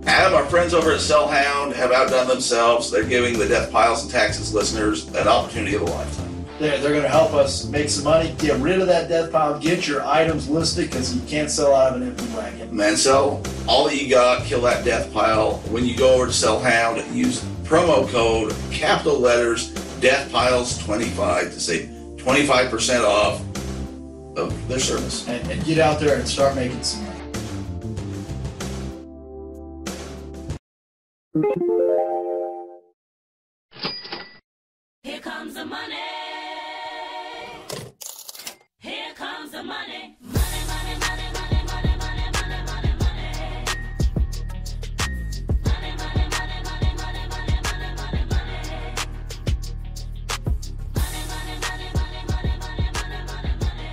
Adam, our friends over at Sellhound have outdone themselves. They're giving the Death Piles and Taxes listeners an opportunity of a lifetime. They're going to help us make some money, get rid of that death pile, get your items listed, because you can't sell out of an empty wagon. Man, sell all that you got, kill that death pile. When you go over to Sellhound, use promo code, capital letters, DeathPiles25 to save 25% off of their service. And get out there and start making some money. Here comes the money. Here comes the money. Money, money, money, money, money, money, money, money, money. Money, money, money, money, money, money, money, money, money. Money, money, money, money, money, money, money, money, money.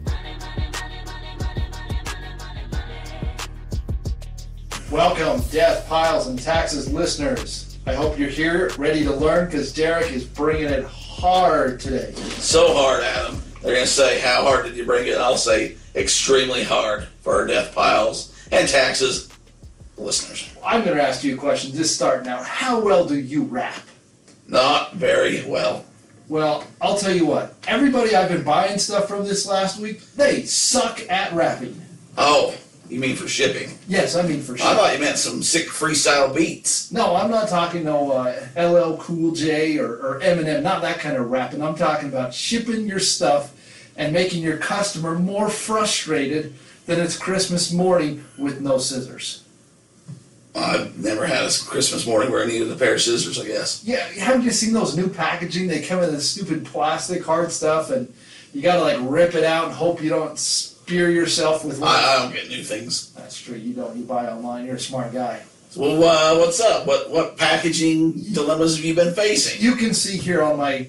Money, money, money, money, money, money, money, money. Welcome, Death Piles and Taxes listeners. I hope you're here, ready to learn, because Derek is bringing it hard today. So hard, Adam. They're going to say, how hard did you bring it? I'll say, extremely hard for our Death Piles and Taxes listeners. I'm going to ask you a question, just starting out. How well do you rap? Not very well. Well, I'll tell you what. Everybody I've been buying stuff from this last week, they suck at rapping. Oh, you mean for shipping? Yes, I mean for sure. I thought you meant some sick freestyle beats. No, I'm not talking no LL Cool J or Eminem, not that kind of rapping. I'm talking about shipping your stuff and making your customer more frustrated than it's Christmas morning with no scissors. I've never had a Christmas morning where I needed a pair of scissors, I guess. Yeah, haven't you seen those new packaging? They come in this stupid plastic hard stuff, and you gotta like rip it out and hope you don't spear yourself with one. I don't get new things. That's true, you don't. You buy online, you're a smart guy. So, what's up? What packaging dilemmas have you been facing? You can see here on my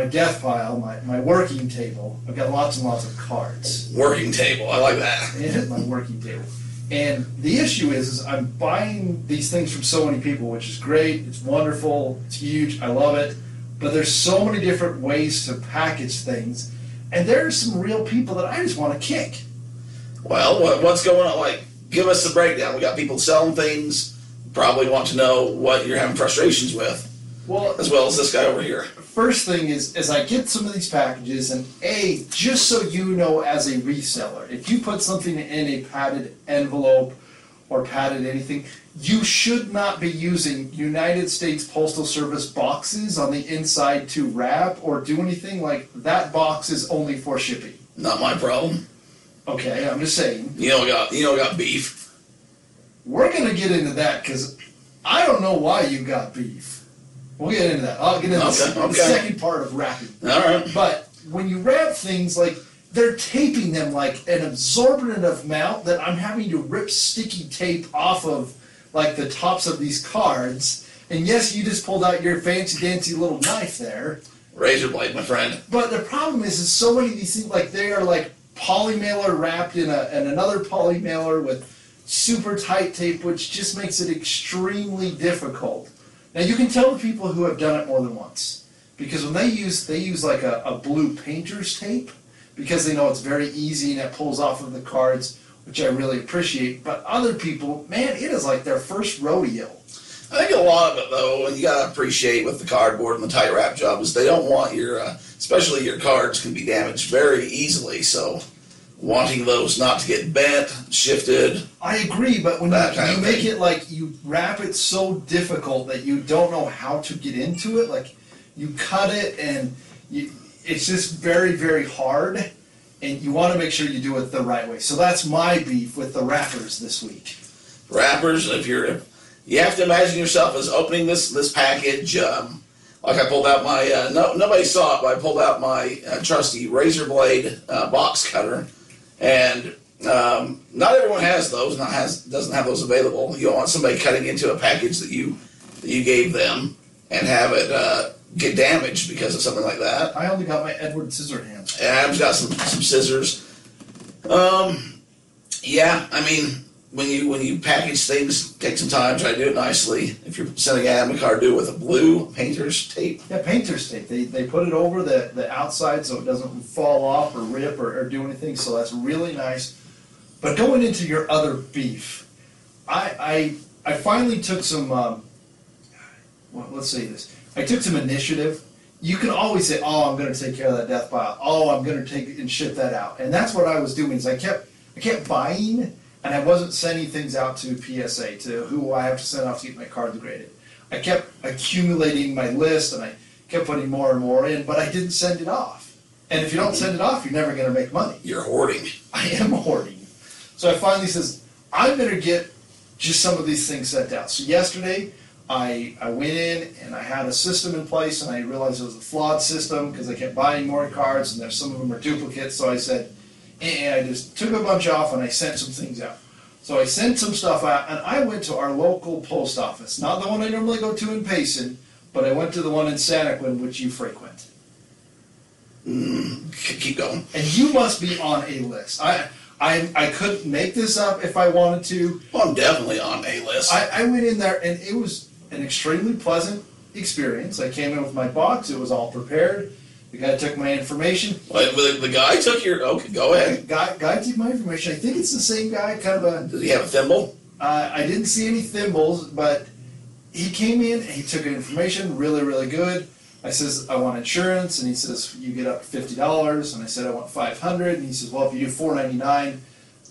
death pile, my working table, I've got lots and lots of cards. Working table, I like that. It is my working table. And the issue is I'm buying these things from so many people, which is great, it's wonderful, it's huge, I love it. But there's so many different ways to package things, and there are some real people that I just want to kick. Well, what's going on? Like, give us the breakdown. We got people selling things, probably want to know what you're having frustrations with, Well, as well as this guy over here. first thing is, as I get some of these packages, and just so you know as a reseller, if you put something in a padded envelope or padded anything, you should not be using United States Postal Service boxes on the inside to wrap or do anything. Like, that box is only for shipping. Not my problem. Okay, I'm just saying. You don't got beef. We're going to get into that because I don't know why you got beef. We'll get into that. I'll get into the second part of wrapping. All right. But when you wrap things, like, they're taping them like an absorbent amount that I'm having to rip sticky tape off of, like, the tops of these cards. And yes, you just pulled out your fancy dancy little knife there. Razor blade, my friend. But the problem is so many of these things, like, they are like polymailer wrapped in another polymailer with super tight tape, which just makes it extremely difficult. Now, you can tell the people who have done it more than once, because when they use like a blue painter's tape, because they know it's very easy and it pulls off of the cards, which I really appreciate. But other people, man, it is like their first rodeo. I think a lot of it, though, and you got to appreciate with the cardboard and the tight wrap job, is they don't want your, especially your cards can be damaged very easily, so wanting those not to get bent, shifted. I agree, but when you make it like you wrap it so difficult that you don't know how to get into it, like you cut it and it's just very, very hard, and you want to make sure you do it the right way. So that's my beef with the wrappers this week. Wrappers, you have to imagine yourself as opening this package. Like I pulled out my, nobody saw it, but I pulled out my trusty razor blade box cutter, and not everyone has those, doesn't have those available. You don't want somebody cutting into a package that you gave them and have it get damaged because of something like that. I only got my Edward Scissorhands. And Adam's got some scissors. Yeah, I mean, when you package things, take some time, try to do it nicely. If you're sending Adam a card, do it with a blue painter's tape. Yeah, painter's tape. They put it over the outside so it doesn't fall off or rip or do anything, so that's really nice. But going into your other beef, I finally took some, well, let's say this. I took some initiative. You can always say, oh, I'm going to take care of that death pile. Oh, I'm going to take and ship that out. And that's what I was doing is I kept buying, and I wasn't sending things out to PSA, to who I have to send off to get my cards graded. I kept accumulating my list, and I kept putting more and more in, but I didn't send it off. And if you don't send it off, you're never going to make money. You're hoarding. I am hoarding. So I finally says, I better get just some of these things sent out. So yesterday, I went in and I had a system in place, and I realized it was a flawed system because I kept buying more cards, and there's some of them are duplicates. So I said, I just took a bunch off and I sent some things out. So I sent some stuff out, and I went to our local post office, not the one I normally go to in Payson, but I went to the one in Santaquin, which you frequent. Keep going. And you must be on a list. I couldn't make this up if I wanted to. Well, I'm definitely on a list. I went in there, and it was an extremely pleasant experience. I came in with my box. It was all prepared. The guy took my information. Wait, the guy took your... Okay, go ahead. Guy took my information. I think it's the same guy, kind of a... Does he have a thimble? I didn't see any thimbles, but he came in, and he took information, really, really good. I says, I want insurance, and he says, you get up to $50, and I said, I want $500, and he says, well, if you do $499,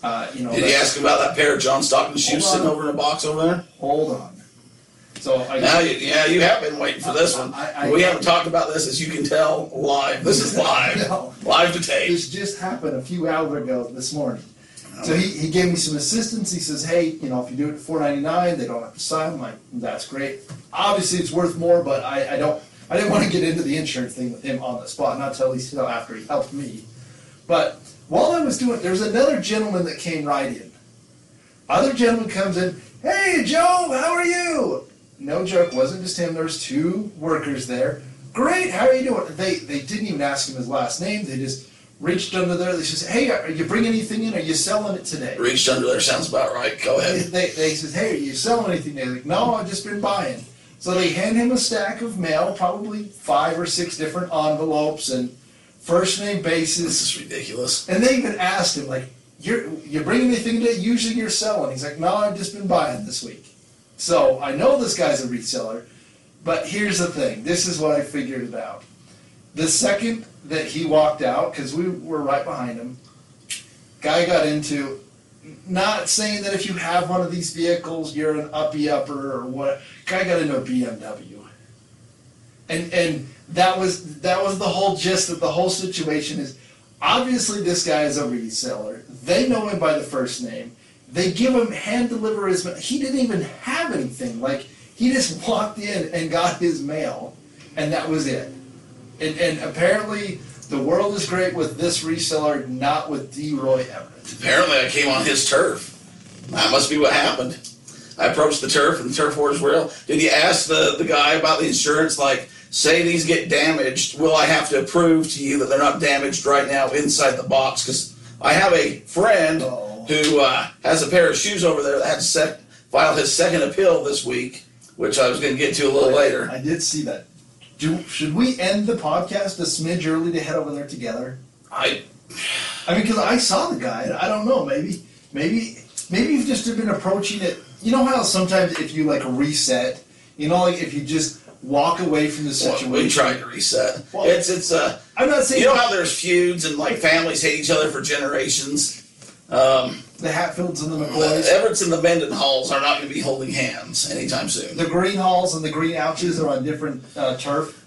Did he ask about that pair of John Stockton shoes sitting over in a box over there? Hold on. So you have been waiting for this one. We haven't talked about this, as you can tell, live. This is live. No. Live to tape. This just happened a few hours ago this morning. So he gave me some assistance. He says, hey, if you do it for $499, they don't have to sign. I'm like, that's great. Obviously, it's worth more, but I didn't want to get into the insurance thing with him on the spot, not till after he helped me. But while I was doing it, there was another gentleman that came right in. Other gentleman comes in, hey, Joe, how are you? No joke, wasn't just him. There was two workers there. Great, how are you doing? They didn't even ask him his last name. They just reached under there. They said, hey, are you bringing anything in? Are you selling it today? Reached under there sounds about right. Go ahead. They said, hey, are you selling anything today? Like, no, I've just been buying. So they hand him a stack of mail, probably 5 or 6 different envelopes and first name basis. This is ridiculous. And they even asked him, like, you're bringing anything today? Usually you're selling. He's like, no, I've just been buying this week. So I know this guy's a reseller, but here's the thing. This is what I figured it out. The second that he walked out, because we were right behind him, guy got into, not saying that if you have one of these vehicles, you're an uppy-upper or what. Guy got into a BMW. And that was the whole gist of the whole situation is, obviously this guy is a reseller. They know him by the first name. They give him, hand deliver his mail. He didn't even have anything. Like, he just walked in and got his mail, and that was it. And apparently, the world is great with this reseller, not with D. Roy Everett. Apparently, I came on his turf. That must be what happened. I approached the turf, and the turf war is real. Did you ask the guy about the insurance, like, say these get damaged, will I have to prove to you that they're not damaged right now inside the box? Because I have a friend who has a pair of shoes over there that had to file his second appeal this week, which I was going to get to a little later. I did see that. Should we end the podcast a smidge early to head over there together? I mean, because I saw the guy. I don't know. Maybe you've just been approaching it. You know how sometimes if you like reset, like if you just walk away from the situation. We tried to reset. Well, it's I'm not saying. You know how there's feuds and like families hate each other for generations. The Hatfields and the McCoys. Everett's and the Mendenhalls are not going to be holding hands anytime soon. The Greenhalls and the Green Ouches are on different turf.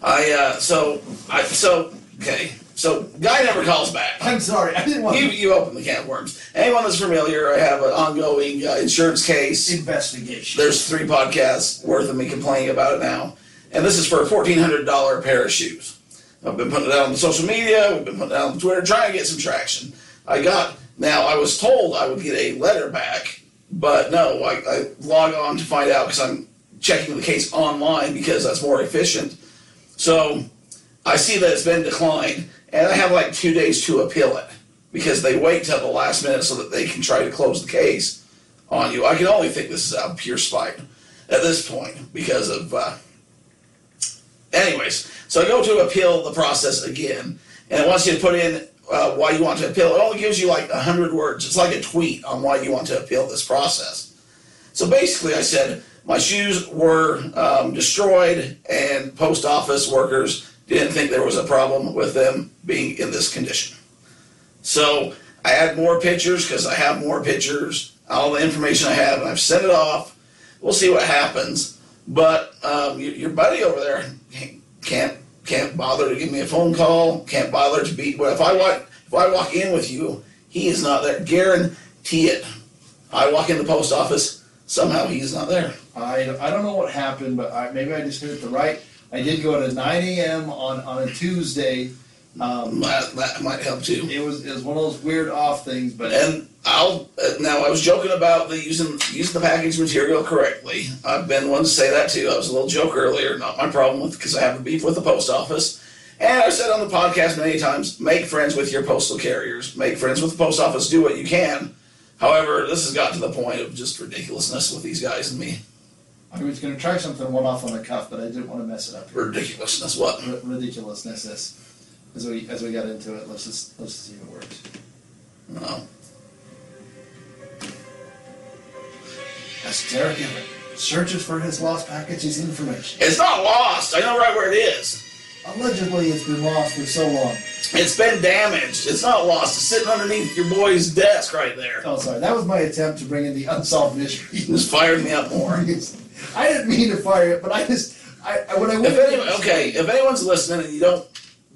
So guy never calls back. I'm sorry, I didn't want to. You opened the can of worms. Anyone that's familiar, I have an ongoing insurance case. Investigation. There's 3 podcasts worth of me complaining about it now. And this is for a $1,400 pair of shoes. I've been putting it out on social media, we've been putting it out on Twitter, trying to get some traction. I was told I would get a letter back, but no, I log on to find out because I'm checking the case online because that's more efficient. So I see that it's been declined, and I have like 2 days to appeal it because they wait till the last minute so that they can try to close the case on you. I can only think this is out of pure spite at this point because of... Anyways, so I go to appeal the process again, and it wants you to put in why you want to appeal. It only gives you like 100 words. It's like a tweet on why you want to appeal this process. So basically I said, my shoes were destroyed and post office workers didn't think there was a problem with them being in this condition. So I add more pictures because I have more pictures, all the information I have, and I've sent it off. We'll see what happens. But your buddy over there can't bother to give me a phone call, can't bother to be. Well, if I walk in with you, he is not there. Guarantee it. I walk in the post office, somehow he's not there. I don't know what happened, but maybe I just hit it the right. I did go at 9 a.m. on a Tuesday. That might help too. It was one of those weird off things, but And now I was joking about the using the package material correctly. I've been one to say that too. I was a little joke earlier, not my problem because I have a beef with the post office. And I've said on the podcast many times, make friends with your postal carriers, make friends with the post office, do what you can. However, this has got to the point of just ridiculousness with these guys and me. I was going to try something one off on the cuff, but I didn't want to mess it up. Ridiculousness, what? Ridiculousness. As we got into it, let's just see if it works. No. As Derek Everett searches for his lost package's information. It's not lost. I know right where it is. Allegedly, it's been lost for so long. It's been damaged. It's not lost. It's sitting underneath your boy's desk right there. Oh, sorry. That was my attempt to bring in the unsolved mystery. You just fired me up more. I didn't mean to fire it, but If anyone's listening and you don't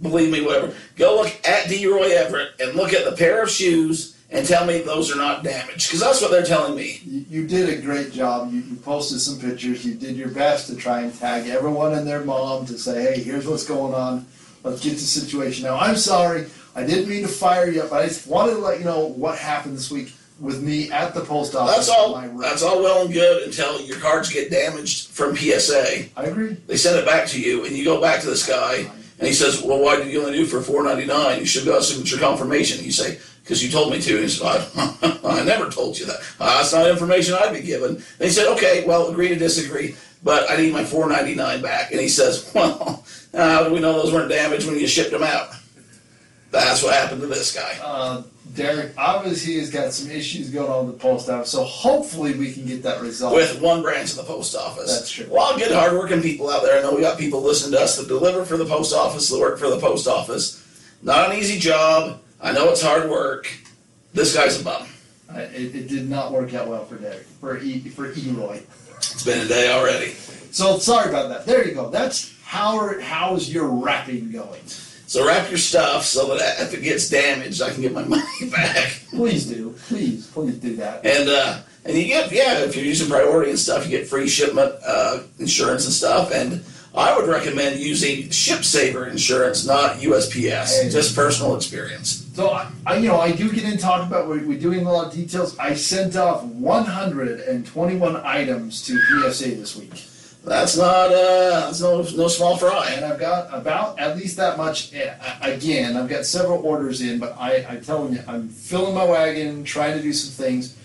believe me, whatever, go look at D. Roy Everett and look at the pair of shoes and tell me those are not damaged, because that's what they're telling me. You did a great job. You posted some pictures. You did your best to try and tag everyone and their mom to say, hey, here's what's going on. Let's get the situation. Now, I'm sorry. I didn't mean to fire you up, but I just wanted to let you know what happened this week with me at the post office. That's all well and good until your cards get damaged from PSA. I agree. They send it back to you, and you go back to this guy, and he says, well, why did you only do for $4.99? You should have got a signature confirmation. And you say, because you told me to. And he said, I never told you that. That's not information I'd be given. And he said, okay, well, agree to disagree, but I need my $4.99 back. And he says, well, how do we know those weren't damaged when you shipped them out? That's what happened to this guy. Derek obviously has got some issues going on with the post office, so hopefully we can get that resolved. With one branch of the post office. That's true. A lot of good, hardworking people out there. I know we got people listening to us that deliver for the post office, that work for the post office. Not an easy job. I know it's hard work. This guy's a bum. It did not work out well for Derek, for Eroy. It's been a day already. So sorry about that. There you go. That's how's your wrapping going? So wrap your stuff so that if it gets damaged, I can get my money back. Please do. Please do that. And you get, if you're using priority and stuff, you get free shipment insurance and stuff. And I would recommend using ShipSaver insurance, not USPS. Hey. Just personal experience. So I do get in talk about we're doing a lot of details. I sent off 121 items to PSA this week. That's no small fry. And I've got about at least that much. Again, I've got several orders in, but I'm telling you, I'm filling my wagon, trying to do some things.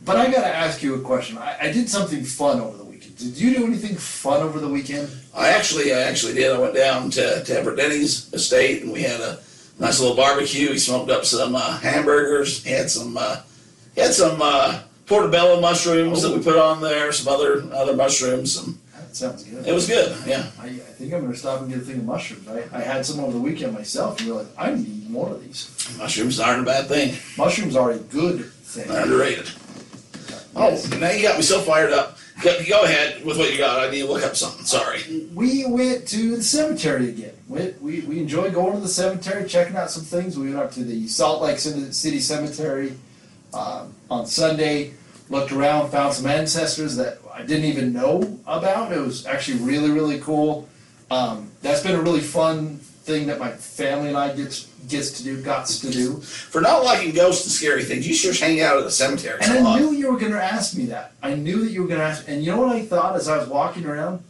But I got to ask you a question. I did something fun over the weekend. Did you do anything fun over the weekend? I actually did. I went down to Everett Denny's estate, and we had a nice little barbecue. He smoked up some hamburgers. He had some portobello mushrooms that we put on there. Some other mushrooms. That sounds good. It was good, yeah. I think I'm going to stop and get a thing of mushrooms. I had some over the weekend myself and realized I need more of these. Mushrooms aren't a bad thing. Mushrooms are a good thing. They're underrated. Yes. Oh, now you got me so fired up. Go ahead with what you got. I need to look up something. Sorry. We went to the cemetery again. We enjoy going to the cemetery, checking out some things. We went up to the Salt Lake City Cemetery on Sunday. Looked around, found some ancestors that I didn't even know about. It was actually really, really cool. That's been a really fun thing that my family and I got to do. For not liking ghosts and scary things, you sure hang out at the cemetery. And I knew you were going to ask me that. I knew that you were going to ask me. And you know what I thought as I was walking around?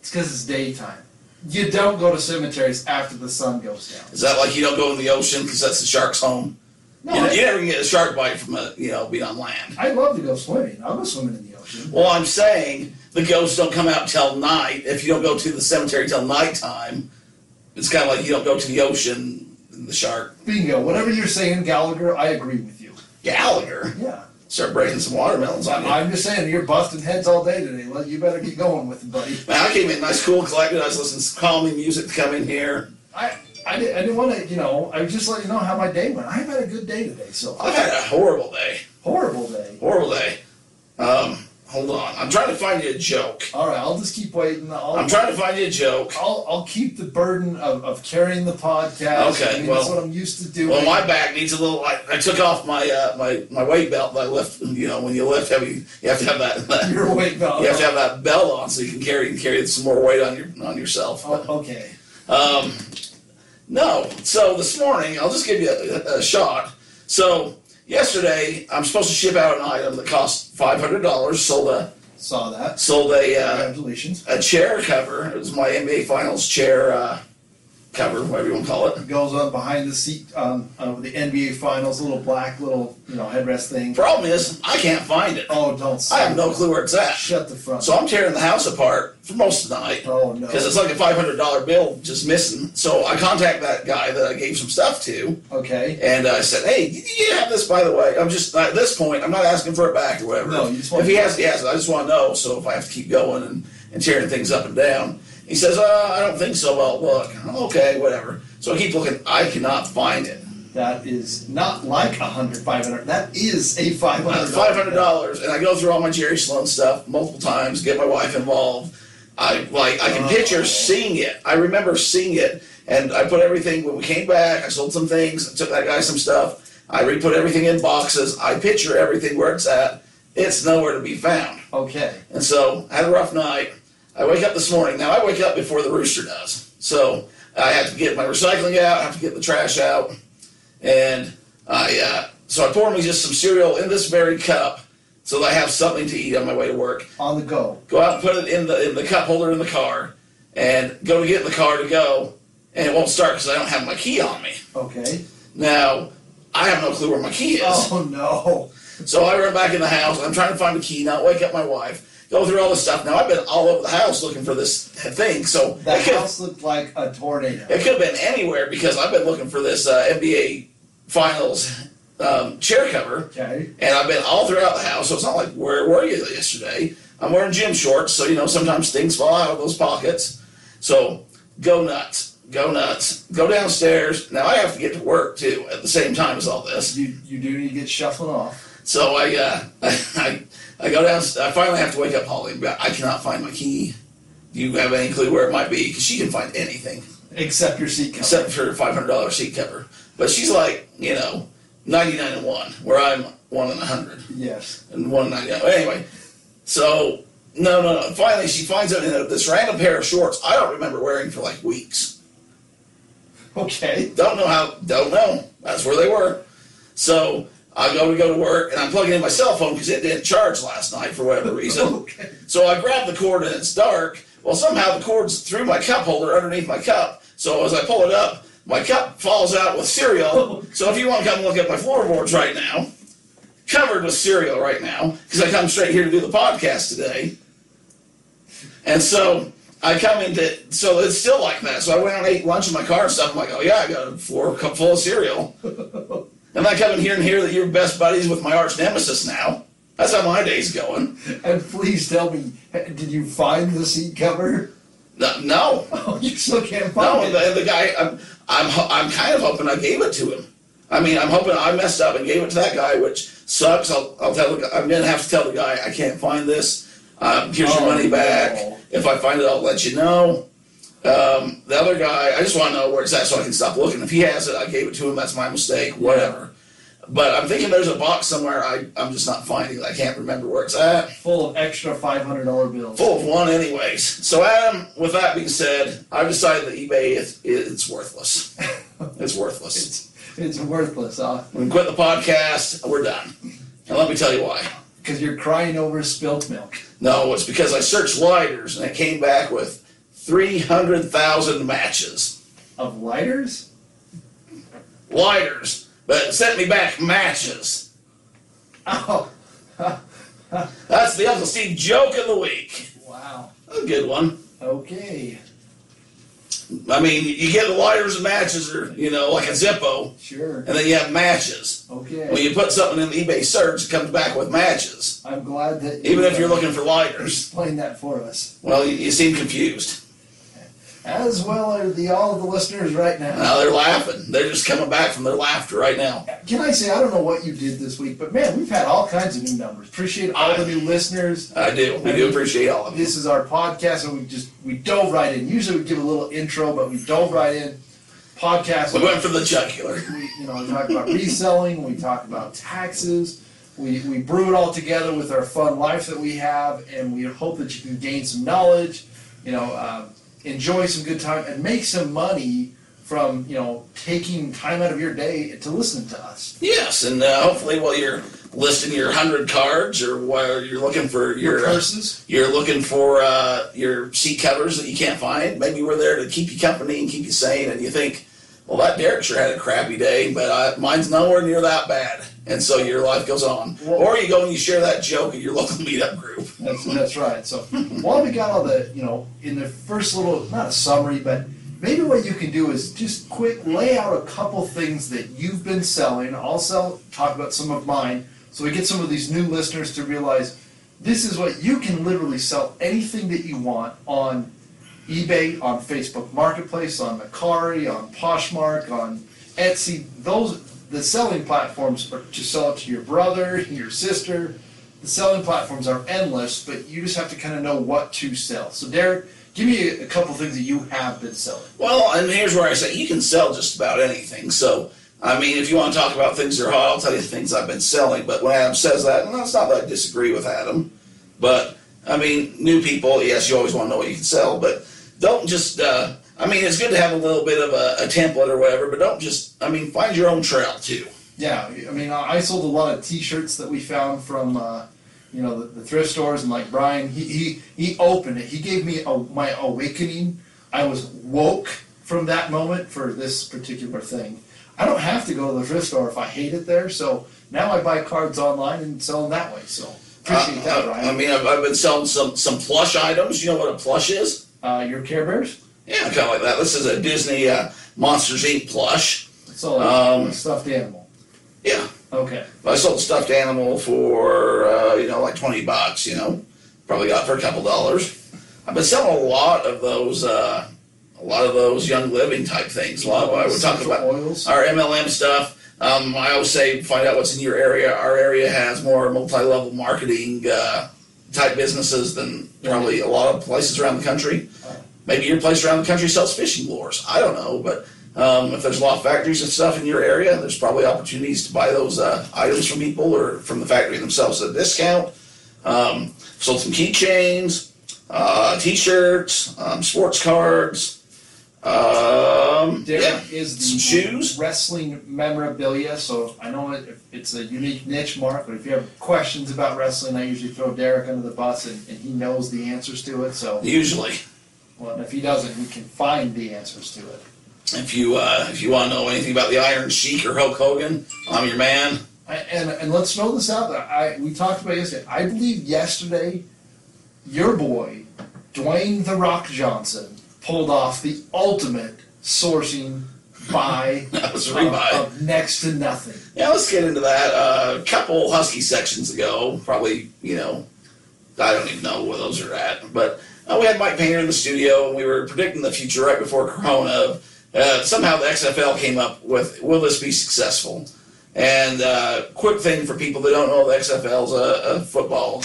It's because it's daytime. You don't go to cemeteries after the sun goes down. Is that like you don't go in the ocean because that's the shark's home? No, you never can get a shark bite from being on land. I'd love to go swimming. I'll go swimming in the ocean. Well, I'm saying the ghosts don't come out till night. If you don't go to the cemetery till nighttime, it's kind of like you don't go to the ocean the shark. Bingo. Whatever you're saying, Gallagher, I agree with you. Gallagher? Yeah. Start breaking some watermelons on you. I'm just saying, you're busting heads all day today. Well, you better get going with it, buddy. Man, I came in nice, cool, collected. I was listening to calming music to come in here. I didn't want to, I was just letting you know how my day went. I've had a good day today, so. I've had a horrible day. Horrible day. Horrible day. Hold on. I'm trying to find you a joke. All right, I'll just keep waiting. I'm trying to find you a joke. I'll keep the burden of carrying the podcast. Okay, I mean, well, that's what I'm used to doing. Well, my back needs a little. I took off my my weight belt that I lift. When you lift heavy, you have to have that. Your weight belt. You have to have that belt on so you can carry some more weight on yourself. Oh, okay. No. So this morning, I'll just give you a shot. So yesterday, I'm supposed to ship out an item that cost $500. Saw that. Sold a Congratulations. a chair cover. It was my NBA Finals chair cover, whatever you want to call it. It goes on behind the seat of the NBA Finals, little black headrest thing. Problem is, I can't find it. Oh, don't say I have no clue where it's at. Shut the front. So I'm tearing the house apart for most of the night. Oh, no. Because it's like a $500 bill just missing. So I contact that guy that I gave some stuff to. Okay. And I said, hey, you have this, by the way. I'm just, at this point, I'm not asking for it back or whatever. No, you just want if he has it, he has it. I just want to know. So if I have to keep going and tearing things up and down. He says, I don't think so. Well, look. Okay, whatever. So I keep looking. I cannot find it. That is not like $500. That is a $500. $500, and I go through all my Jerry Sloan stuff multiple times, get my wife involved. I can picture seeing it. I remember seeing it, and I put everything, when we came back, I sold some things, I took that guy some stuff, I re-put everything in boxes, I picture everything where it's at. It's nowhere to be found. Okay. And so, I had a rough night. I wake up this morning. Now, I wake up before the rooster does. So, I have to get my recycling out, I have to get the trash out, and so I pour me just some cereal in this very cup so that I have something to eat on my way to work. On the go. Go out and put it in the cup holder in the car, and go to get in the car to go, and it won't start because I don't have my key on me. Okay. Now, I have no clue where my key is. Oh, no. So I run back in the house, I'm trying to find the key, now wake up my wife, go through all this stuff. Now, I've been all over the house looking for this thing, so... That house looked like a tornado. It could have been anywhere, because I've been looking for this NBA Finals chair cover, Okay. and I've been all throughout the house, so it's not like, where were you yesterday? I'm wearing gym shorts, so, sometimes things fall out of those pockets. So, go nuts. Go nuts. Go downstairs. Now, I have to get to work, too, at the same time as all this. You do need to get shuffling off. So, I go down. I finally have to wake up Holly. I cannot find my key. Do you have any clue where it might be? Because she can find anything. Except your seat cover. Except for a $500 seat cover. But she's like, 99 and 1, where I'm 1 in 100. Yes. And 199. Anyway, so, no. Finally, she finds it in this random pair of shorts I don't remember wearing for like weeks. Okay. Don't know. That's where they were. So, I go to work, and I'm plugging in my cell phone because it didn't charge last night for whatever reason. Okay. So I grab the cord, and it's dark. Well, somehow the cord's through my cup holder underneath my cup. So as I pull it up, my cup falls out with cereal. So if you want to come look at my floorboards right now, covered with cereal right now, because I come straight here to do the podcast today. And so I come into, so it's still like that. So I went and ate lunch in my car and stuff. I'm like, oh yeah, I got a floor cup full of cereal. And I come in here and hear that you're best buddies with my arch nemesis now. That's how my day's going. And please tell me, did you find the seat cover? No. Oh, you still can't find it. No, the guy, I'm kind of hoping I gave it to him. I mean, I'm hoping I messed up and gave it to that guy, which sucks. I'll tell the guy, I'm going to have to tell the guy, I can't find this. Here's your money back. No. If I find it, I'll let you know. The other guy, I just want to know where it's at so I can stop looking. If he has it, I gave it to him. That's my mistake. Whatever. But I'm thinking there's a box somewhere I'm just not finding it. I can't remember where it's at. Full of extra $500 bills. Full of one anyways. So Adam, with that being said, I've decided that eBay, it's worthless. It's worthless. It's worthless, huh? We quit the podcast. We're done. And let me tell you why. Because you're crying over spilt milk. No, it's because I searched lighters and it came back with 300,000 matches. Of lighters? Lighters. But it sent me back matches. Oh. That's the Uncle Steve joke of the week. Wow. A good one. Okay. I mean, you get the lighters and matches, or like a Zippo, Sure. and then you have matches. Okay. When you put something in the eBay search, it comes back with matches, I'm glad that even if you're looking for lighters. explain that for us. Well, you seem confused. As well as all of the listeners right now. Now they're laughing. They're just coming back from their laughter right now. Can I say, I don't know what you did this week, but man, we've had all kinds of new numbers. Appreciate all the new listeners. I do. We do appreciate all of you. This is our podcast, and we dove right in. Usually we give a little intro, but we dove right in. Podcast. We went for the jugular. We talk about reselling. We talk about taxes. We brew it all together with our fun life that we have, and we hope that you can gain some knowledge. Enjoy some good time and make some money from taking time out of your day to listen to us. Yes, and hopefully while you're listing your 100 cards, or while you're looking for your purses, you're looking for your seat covers that you can't find. Maybe we're there to keep you company and keep you sane, and you think, well, that Derek sure had a crappy day, but mine's nowhere near that bad. And so your life goes on. Well, or you go and you share that joke in your local meetup group. That's right. So while we got all the, in the first little, not a summary, but maybe what you can do is just quick lay out a couple things that you've been selling. I'll talk about some of mine, so we get some of these new listeners to realize this is what you can literally sell anything that you want on eBay, on Facebook Marketplace, on Mercari, on Poshmark, on Etsy. The selling platforms are to sell it to your brother, your sister. The selling platforms are endless, but you just have to kind of know what to sell. So Derek, give me a couple things that you have been selling. Well, and here's where I say you can sell just about anything. So, I mean, if you want to talk about things that are hot, I'll tell you the things I've been selling. But when Adam says that, it's not that I disagree with Adam. But, I mean, new people, yes, you always want to know what you can sell, but don't just... it's good to have a little bit of a template or whatever, but don't just, find your own trail too. Yeah, I sold a lot of T-shirts that we found from, the thrift stores, and like Brian, he opened it. He gave me my awakening. I was woke from that moment for this particular thing. I don't have to go to the thrift store if I hate it there, so now I buy cards online and sell them that way, so appreciate that, Brian. I've been selling some plush items. You know what a plush is? Your Care Bears? Yeah, kind of like that. This is a Disney Monsters Inc. plush. So a stuffed animal. Yeah. Okay. I sold a stuffed animal for like $20. Probably got for a couple dollars. I've been selling a lot of those Young Living type things. A lot of I would talk about oils. Our MLM stuff. I always say find out what's in your area. Our area has more multi-level marketing type businesses than probably a lot of places around the country. Maybe your place around the country sells fishing lures. I don't know, but if there's a lot of factories and stuff in your area, there's probably opportunities to buy those items from people or from the factory themselves at a discount. Sold some keychains, T-shirts, sports cards. Derek is the some shoes, wrestling memorabilia. So I know it's a unique niche mark, but if you have questions about wrestling, I usually throw Derek under the bus, and he knows the answers to it. So usually. Well, and if he doesn't, he can find the answers to it. If you want to know anything about the Iron Sheik or Hulk Hogan, I'm your man. And let's throw this out there. We talked about yesterday. I believe yesterday, your boy, Dwayne "The Rock" Johnson, pulled off the ultimate sourcing buy of next to nothing. Yeah, let's get into that. A couple Husky sections ago, probably, I don't even know where those are at, but we had Mike Painter in the studio, and we were predicting the future right before Corona. Somehow the XFL came up with, will this be successful? And quick thing for people that don't know, the XFL is a football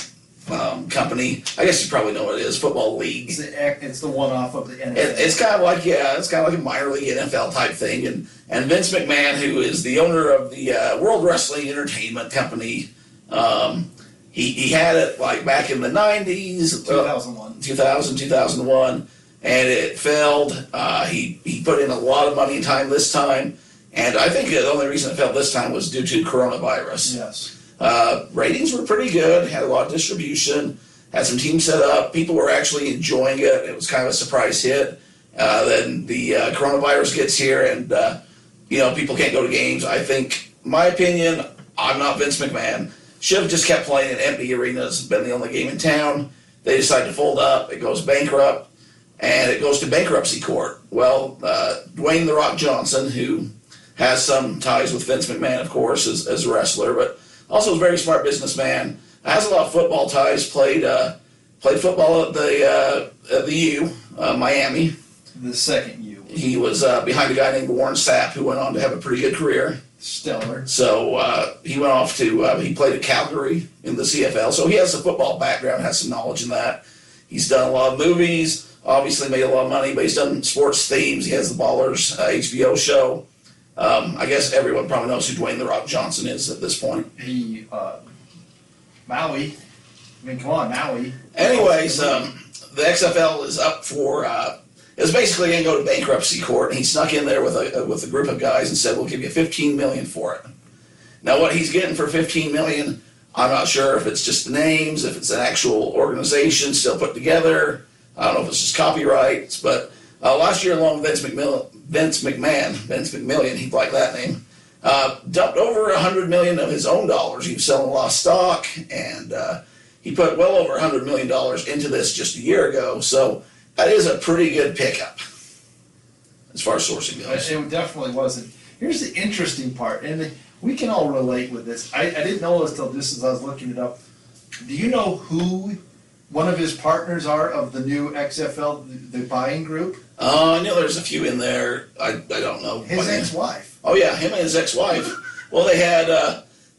company. I guess you probably know what it is, football league. It's the one-off of the NFL. It's kind of like a minor league NFL type thing. And Vince McMahon, who is the owner of the World Wrestling Entertainment Company, he had it like back in the 90s. 2001, and it failed. He put in a lot of money and time this time, and I think the only reason it failed this time was due to coronavirus. Yes. Ratings were pretty good, had a lot of distribution, had some teams set up, people were actually enjoying it. It was kind of a surprise hit. Then the coronavirus gets here, and people can't go to games. I think, my opinion, I'm not Vince McMahon, should have just kept playing in empty arenas, been the only game in town. They decide to fold up, it goes bankrupt, and it goes to bankruptcy court. Well, Dwayne "The Rock" Johnson, who has some ties with Vince McMahon, of course, as a wrestler, but also is a very smart businessman, has a lot of football ties, played football at the U, Miami. The second U. He was behind a guy named Warren Sapp, who went on to have a pretty good career. Stellar. So he went off to, he played at Calgary in the CFL, so he has a football background, has some knowledge in that. He's done a lot of movies, obviously made a lot of money, but he's done sports themes. He has the Ballers HBO show. I guess everyone probably knows who Dwayne "The Rock" Johnson is at this point. Maui. I mean, come on, Maui. Anyways, the XFL is up for, it's basically going to go to bankruptcy court, and he snuck in there with a group of guys and said, we'll give you $15 million for it. Now, what he's getting for $15 million, I'm not sure if it's just the names, if it's an actual organization still put together. I don't know if it's just copyrights, but last year along with Vince McMillian, he'd like that name, dumped over $100 million of his own dollars. He was selling a lot of stock, and he put well over $100 million into this just a year ago. So that is a pretty good pickup as far as sourcing goes. It definitely wasn't. Here's the interesting part, and we can all relate with this. I didn't know this till just as I was looking it up. Do you know who one of his partners are of the new XFL, the buying group? I know there's a few in there. I don't know. His ex-wife. Oh yeah, him and his ex-wife. Well, they had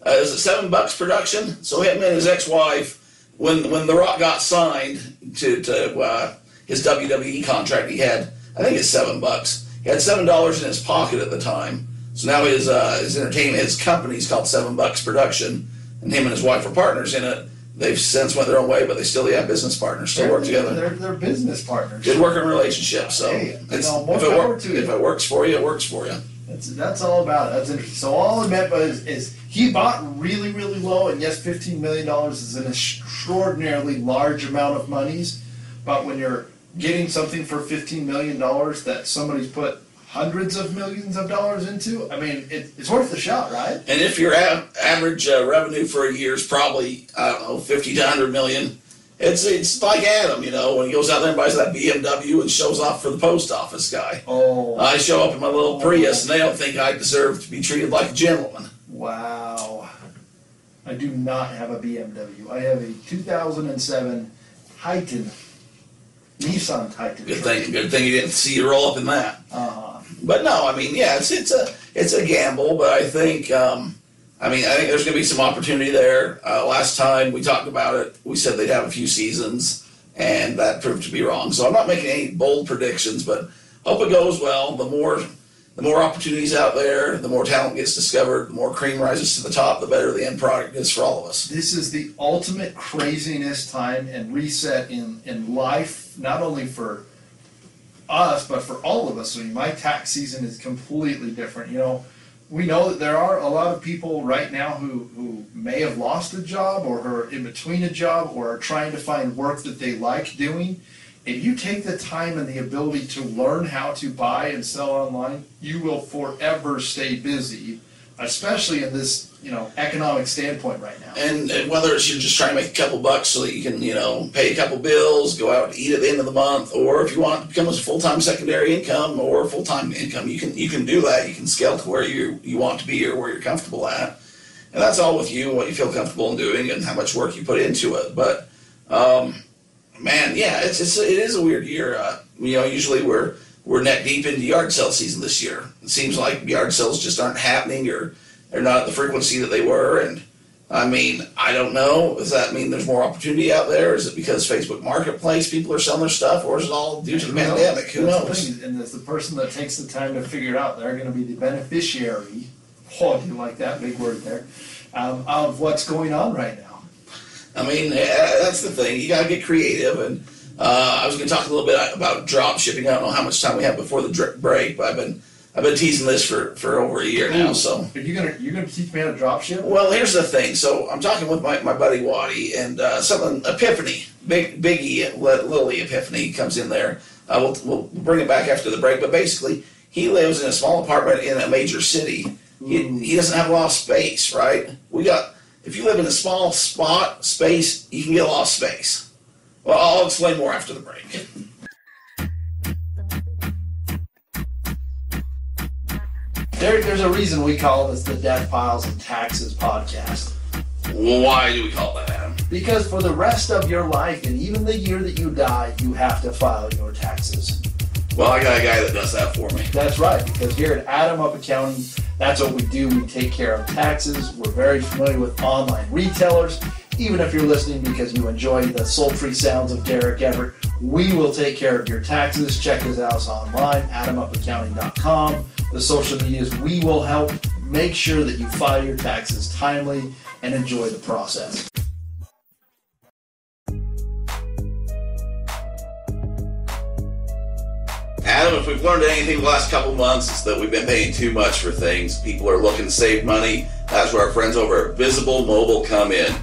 is it $7 production? So him and his ex-wife, when The Rock got signed to his WWE contract, he had, I think it's $7. He had $7 in his pocket at the time. So now his entertainment, his company's called $7 Production, and him and his wife are partners in it. They've since went their own way, but they still have business partners, still work together. They're business partners. Good working relationship. So hey, if it works for you, it works for you. That's all about it. That's interesting. So all I meant is he bought really, really low, and yes, $15 million is an extraordinarily large amount of monies, but when you're getting something for $15 million that somebody's put hundreds of millions of dollars into, I mean, it's worth the shot, right? And if your average revenue for a year is probably, I don't know, 50 to 100 million, it's like Adam, when he goes out there and buys that BMW and shows off for the post office guy. Oh. I show up in my little Prius, and they don't think I deserve to be treated like a gentleman. Wow. I do not have a BMW. I have a 2007 Titan. Nissan Titan. Good thing you didn't see you roll up in that. But no, I mean, yeah, it's a gamble, but I think there's going to be some opportunity there. Last time we talked about it, we said they'd have a few seasons, and that proved to be wrong. So I'm not making any bold predictions, but hope it goes well. The more opportunities out there, the more talent gets discovered, the more cream rises to the top, the better the end product is for all of us. This is the ultimate craziness time and reset in life, not only for us, but for all of us. I mean, my tax season is completely different. We know that there are a lot of people right now who may have lost a job or are in between a job or are trying to find work that they like doing. If you take the time and the ability to learn how to buy and sell online, you will forever stay busy, especially in this, economic standpoint right now. And whether it's you're just trying to make a couple bucks so that you can, pay a couple bills, go out and eat at the end of the month, or if you want to become a full-time secondary income or full-time income, you can do that. You can scale to where you want to be or where you're comfortable at. And that's all with you and what you feel comfortable in doing and how much work you put into it. But, man, yeah, it is a weird year. Usually we're neck deep into yard sale season this year. It seems like yard sales just aren't happening, or they're not at the frequency that they were. And I mean, I don't know. Does that mean there's more opportunity out there? Is it because Facebook Marketplace people are selling their stuff, or is it all due to the pandemic? Who knows? And as the person that takes the time to figure it out, they're going to be the beneficiary. Oh, you like that big word there? Of what's going on right now. I mean, that's the thing. You got to get creative. And I was going to talk a little bit about drop shipping. I don't know how much time we have before the break, but I've been teasing this for over a year now. So you're gonna teach me how to drop ship? Well, here's the thing. So I'm talking with my buddy Waddy, and Epiphany, Biggie, Lily Epiphany comes in there. We'll bring it back after the break. But basically, he lives in a small apartment in a major city. He doesn't have a lot of space, right? If you live in a small space, you can get a lot of space. Well, I'll explain more after the break. There's a reason we call this the DeathPiles and Taxes podcast. Why do we call that, Adam? Because for the rest of your life, and even the year that you die, you have to file your taxes. Well, I got a guy that does that for me. That's right, because here at Adam Up Accounting, that's what we do. We take care of taxes. We're very familiar with online retailers. Even if you're listening because you enjoy the sultry sounds of Derek Everett, we will take care of your taxes. Check us out online, adamupaccounting.com. The social medias, we will help make sure that you file your taxes timely and enjoy the process. Adam, if we've learned anything the last couple months, it's that we've been paying too much for things. People are looking to save money. That's where our friends over at Visible Mobile come in.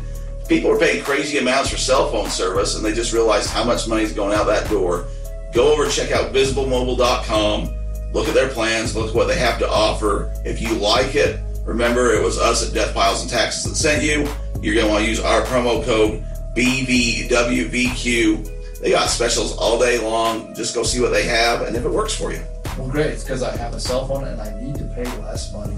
People are paying crazy amounts for cell phone service, and they just realized how much money is going out that door. Go over and check out visiblemobile.com. Look at their plans. Look at what they have to offer. If you like it, remember it was us at DeathPiles and Taxes that sent you. You're going to want to use our promo code BVWVQ. They got specials all day long. Just go see what they have, and if it works for you. Well, great. It's because I have a cell phone and I need to pay less money.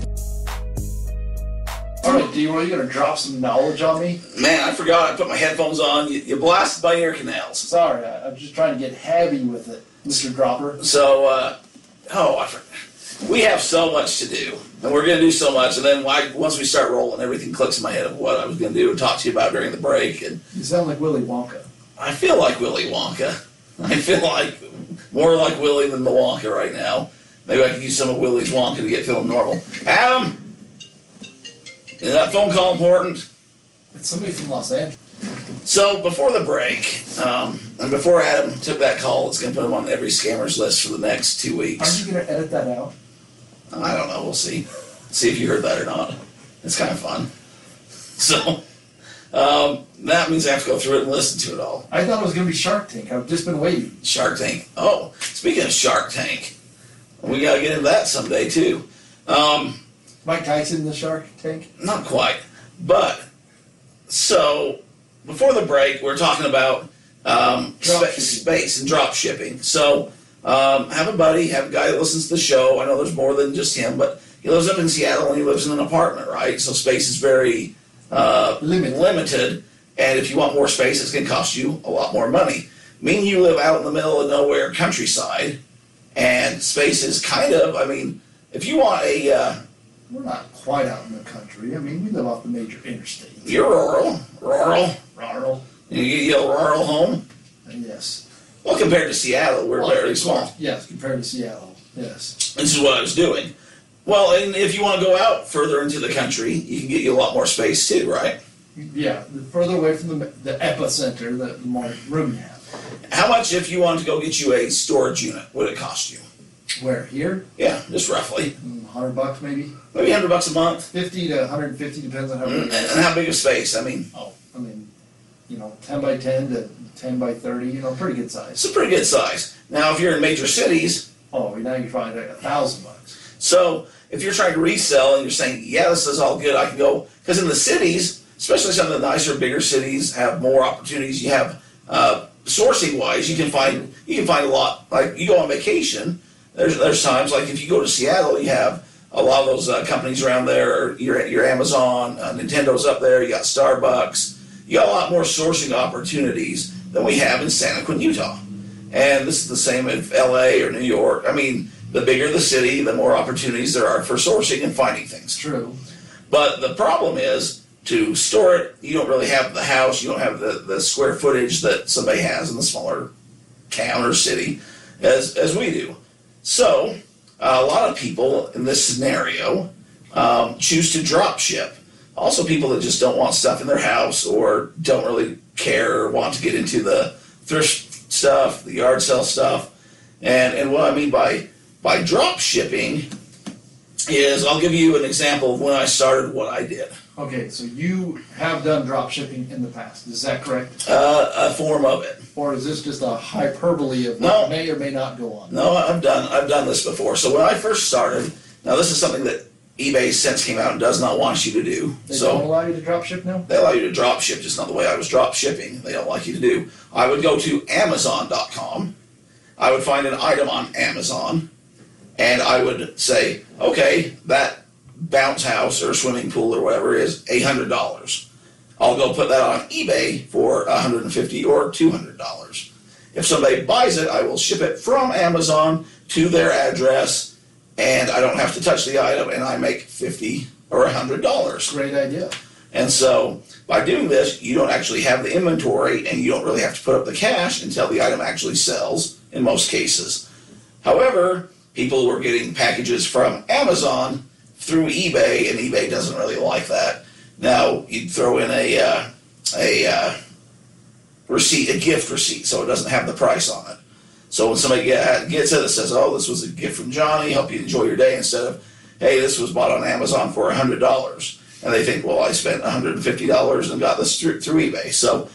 All right, D, are you going to drop some knowledge on me? Man, I forgot. I put my headphones on. You blasted my ear canals. Sorry, I'm just trying to get heavy with it, Mr. Dropper. So, we have so much to do, and we're going to do so much, and then once we start rolling, everything clicks in my head of what I was going to do and talk to you about during the break. And you sound like Willy Wonka. I feel like Willy Wonka. I feel like more like Willy than the Wonka right now. Maybe I could use some of Willy's Wonka to get feeling normal. Adam, is that phone call important? It's somebody from Los Angeles. So before the break, and before Adam took that call, it's going to put him on every scammer's list for the next 2 weeks. Aren't you going to edit that out? I don't know. We'll see. See if you heard that or not. It's kind of fun. So that means I have to go through it and listen to it all. I thought it was going to be Shark Tank. I've just been waiting. Shark Tank. Oh, speaking of Shark Tank, we got to get into that someday too. Mike Tyson in the Shark Tank? Not quite. But, so, before the break, we're talking about space and drop shipping. So, have a buddy, have a guy that listens to the show. I know there's more than just him, but he lives up in Seattle and he lives in an apartment, right? So space is very limited. And if you want more space, it's going to cost you a lot more money. Me and you live out in the middle of nowhere countryside, and space is kind of, I mean, if you want a... We're not quite out in the country. I mean, we live off the major interstates. You're rural. Rural. You get a rural home? Yes. Well, compared to Seattle, we're very small. Yes, compared to Seattle. Yes. This is what I was doing. Well, and if you want to go out further into the country, you can get you a lot more space too, right? Yeah, the further away from the epicenter, the more room you have. How much, if you wanted to go get you a storage unit, would it cost you? Where, here? Yeah, just roughly. $100 maybe? Maybe $100 a month. 50 to 150, depends on how big. And how big a space? I mean, 10 by 10 to 10 by 30, pretty good size. it's a pretty good size. Now, if you're in major cities, Oh, now you find like $1,000. so if you're trying to resell and you're saying, yeah, this is all good, I can go, because in the cities, especially some of the nicer, bigger cities, have more opportunities. You have sourcing-wise, you can find a lot. Like you go on vacation, there's times like if you go to Seattle, you have a lot of those companies around there. Your Amazon, Nintendo's up there. You got Starbucks. You got a lot more sourcing opportunities than we have in Santa Quin, Utah. And this is the same in LA or New York. I mean, the bigger the city, the more opportunities there are for sourcing and finding things. True. But the problem is, to store it, you don't really have the house, you don't have the square footage that somebody has in the smaller town or city as we do. So, a lot of people in this scenario choose to drop ship. Also, people that just don't want stuff in their house or don't really care or want to get into the thrift stuff, the yard sale stuff. And what I mean by drop shipping is, I'll give you an example of when I started what I did. Okay, so you have done drop shipping in the past, is that correct? A form of it. Or is this just a hyperbole of No. what may or may not go on? No, I've done this before. So when I first started, now this is something that eBay since came out and does not want you to do. They don't allow you to drop ship now? They allow you to drop ship, just not the way I was drop shipping. They don't like you to do. I would go to Amazon.com. I would find an item on Amazon, and I would say, okay, that bounce house or swimming pool or whatever is $800. I'll go put that on eBay for $150 or $200. If somebody buys it, I will ship it from Amazon to their address, and I don't have to touch the item, and I make $50 or $100. Great idea. And so by doing this, you don't actually have the inventory, and you don't really have to put up the cash until the item actually sells in most cases. However, people were getting packages from Amazon through eBay, and eBay doesn't really like that. Now, you'd throw in a receipt, a gift receipt, so it doesn't have the price on it. So when somebody gets it, it says, oh, this was a gift from Johnny, hope you enjoy your day, instead of, hey, this was bought on Amazon for $100. And they think, well, I spent $150 and got this through eBay. So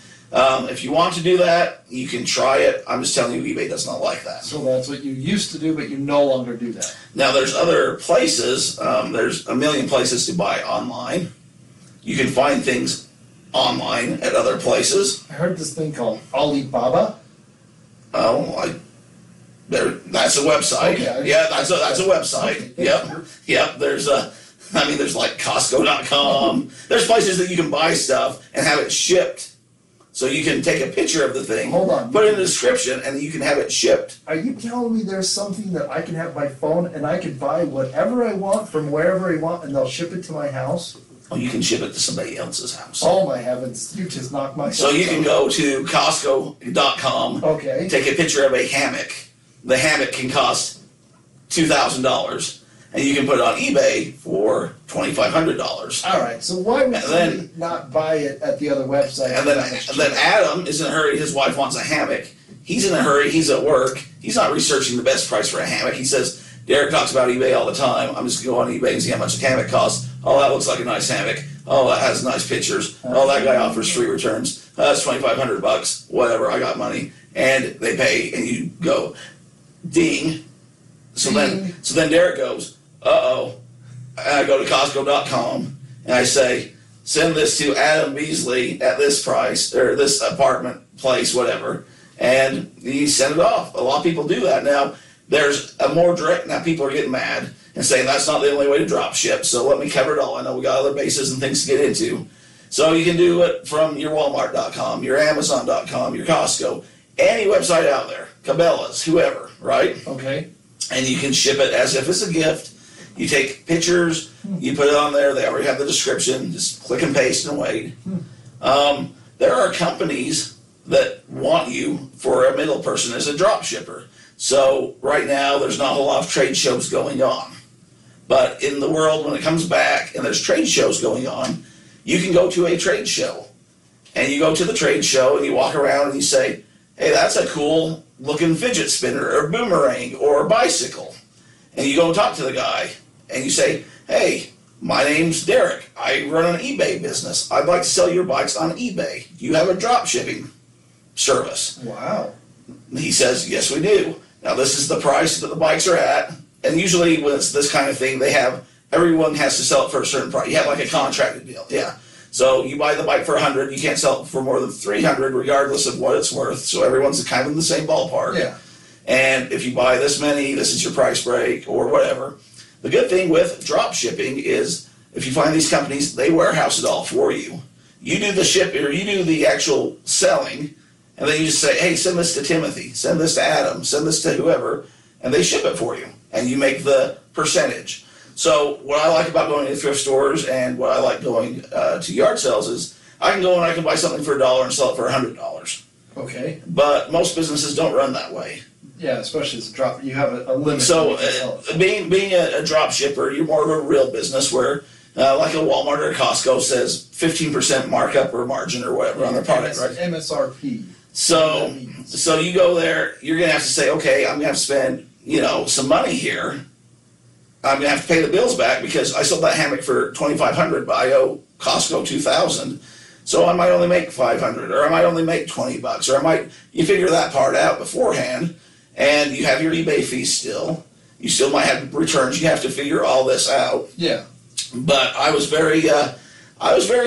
if you want to do that, you can try it. I'm just telling you, eBay does not like that. So that's what you used to do, but you no longer do that. Now, there's other places. There's a million places to buy online. You can find things online at other places. I heard this thing called Alibaba. Oh, that's a website. Okay. Yeah, that's a website. Okay. Yep. There's like Costco.com. There's places that you can buy stuff and have it shipped. So you can take a picture of the thing, Hold on. put it in the description, and you can have it shipped. Are you telling me there's something that I can have my phone and I can buy whatever I want from wherever I want and they'll ship it to my house? Oh, you can ship it to somebody else's house. Oh my heavens, you just knocked my So you can go to Costco.com, Okay. take a picture of a hammock. The hammock can cost $2,000, and you can put it on eBay for $2,500. All right, so why would And somebody not buy it at the other website? And then Adam is in a hurry. His wife wants a hammock. He's in a hurry. He's at work. He's not researching the best price for a hammock. He says, Derek talks about eBay all the time. I'm just going to go on eBay and see how much a hammock costs. Oh, that looks like a nice hammock. Oh, that has nice pictures. Oh, that guy offers free returns. That's $2,500. Whatever, I got money. And they pay, and you go, ding. So then Derek goes, uh-oh. And I go to Costco.com, and I say, send this to Adam Beasley at this price, or this apartment place, whatever. And you send it off. A lot of people do that. Now, there's a more direct, now people are getting mad and saying that's not the only way to drop ship, so let me cover it all. I know we got other bases and things to get into. So you can do it from your Walmart.com, your Amazon.com, your Costco, any website out there, Cabela's, whoever, right? Okay. And you can ship it as if it's a gift. You take pictures, you put it on there, they already have the description, just click and paste and wait. There are companies that want you for a middle person as a drop shipper. So right now, there's not a lot of trade shows going on. But in the world, when it comes back and there's trade shows going on, you can go to a trade show. And you go to the trade show and you walk around and you say, hey, that's a cool looking fidget spinner or boomerang or bicycle. And you go and talk to the guy and you say, hey, my name's Derek. I run an eBay business. I'd like to sell your bikes on eBay. Do you have a drop shipping service? Wow. He says, yes, we do. Now, this is the price that the bikes are at. And usually when it's this kind of thing, everyone has to sell it for a certain price. You have like a contracted deal. Yeah. So you buy the bike for $100, you can't sell it for more than $300 regardless of what it's worth. So everyone's kind of in the same ballpark. Yeah. And if you buy this many, this is your price break or whatever. The good thing with drop shipping is if you find these companies, they warehouse it all for you. You do the shipping, or you do the actual selling, and then you just say, hey, send this to Timothy, send this to Adam, send this to whoever, and they ship it for you, and you make the percentage. So what I like about going to thrift stores and what I like going to yard sales is I can go and I can buy something for $1 and sell it for $100. Okay. But most businesses don't run that way. Yeah, especially as a drop, you have a limit. So being a drop shipper, you're more of a real business where like a Walmart or a Costco says 15% markup or margin or whatever on their product, right? MSRP. So you go there, you're going to have to say, okay, I'm going to have to spend, some money here. I'm going to have to pay the bills back because I sold that hammock for $2,500, but I owe Costco $2,000. So I might only make $500, or I might only make $20, or you figure that part out beforehand, and you have your eBay fees still. You still might have returns. You have to figure all this out. Yeah. But I was very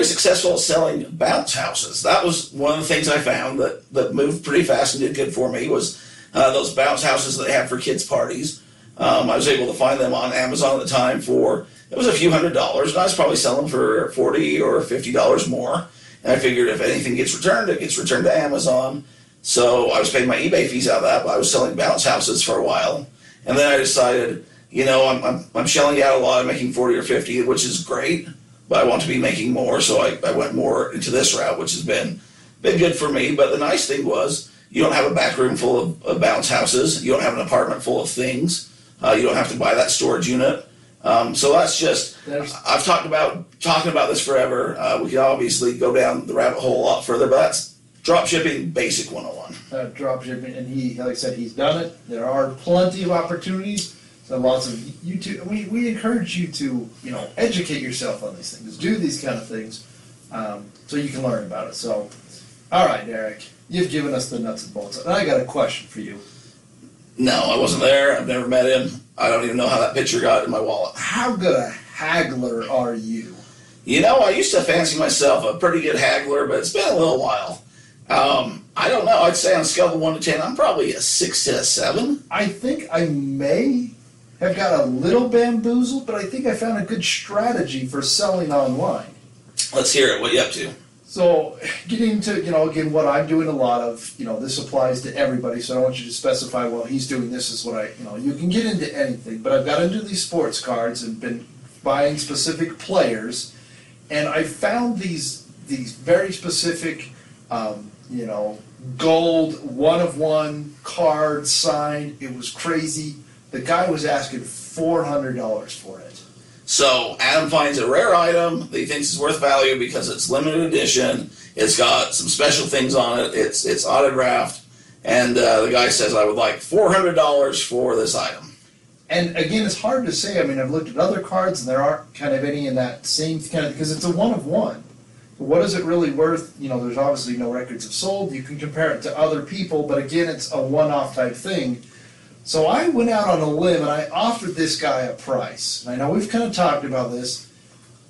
successful at selling bounce houses. That was one of the things I found that moved pretty fast and did good for me was those bounce houses that they have for kids' parties. I was able to find them on Amazon at the time for, it was a few $100s, and I was probably selling for $40 or $50 more. And I figured if anything gets returned, it gets returned to Amazon. So I was paying my eBay fees out of that, but I was selling bounce houses for a while. And then I decided, I'm shelling out a lot, I'm making 40 or 50, which is great, but I want to be making more, so I went more into this route, which has been good for me. But the nice thing was, you don't have a back room full of bounce houses, you don't have an apartment full of things, you don't have to buy that storage unit. So that's just, I've talked about this forever. We can obviously go down the rabbit hole a lot further, but that's Dropshipping Basic 101. Dropshipping, and he, like I said, he's done it. There are plenty of opportunities. So lots of YouTube. We encourage you to, educate yourself on these things, do these kind of things, so you can learn about it. So, all right, Derek, you've given us the nuts and bolts, and I got a question for you. No, I wasn't there. I've never met him. I don't even know how that picture got in my wallet. How good a haggler are you? I used to fancy myself a pretty good haggler, but it's been a little while. I don't know. I'd say on a scale of 1 to 10, I'm probably a 6 to a 7. I think I may have got a little bamboozled, but I think I found a good strategy for selling online. Let's hear it. What are you up to? So, getting into, again, what I'm doing a lot of, this applies to everybody, so I don't want you to specify, well, he's doing this is what you can get into anything, but I've got into these sports cards and been buying specific players, and I found these very specific, gold, one-of-one cards signed. It was crazy. The guy was asking $400 for it. So Adam finds a rare item that he thinks is worth value because it's limited edition. It's got some special things on it. It's autographed, and the guy says, "I would like $400 for this item." And again, it's hard to say. I mean, I've looked at other cards, and there aren't kind of any in that same kind of, because it's a one-of-one. What is it really worth? There's obviously no records of sold. You can compare it to other people, but again, it's a one-off type thing. So I went out on a limb and I offered this guy a price. And I know we've kind of talked about this.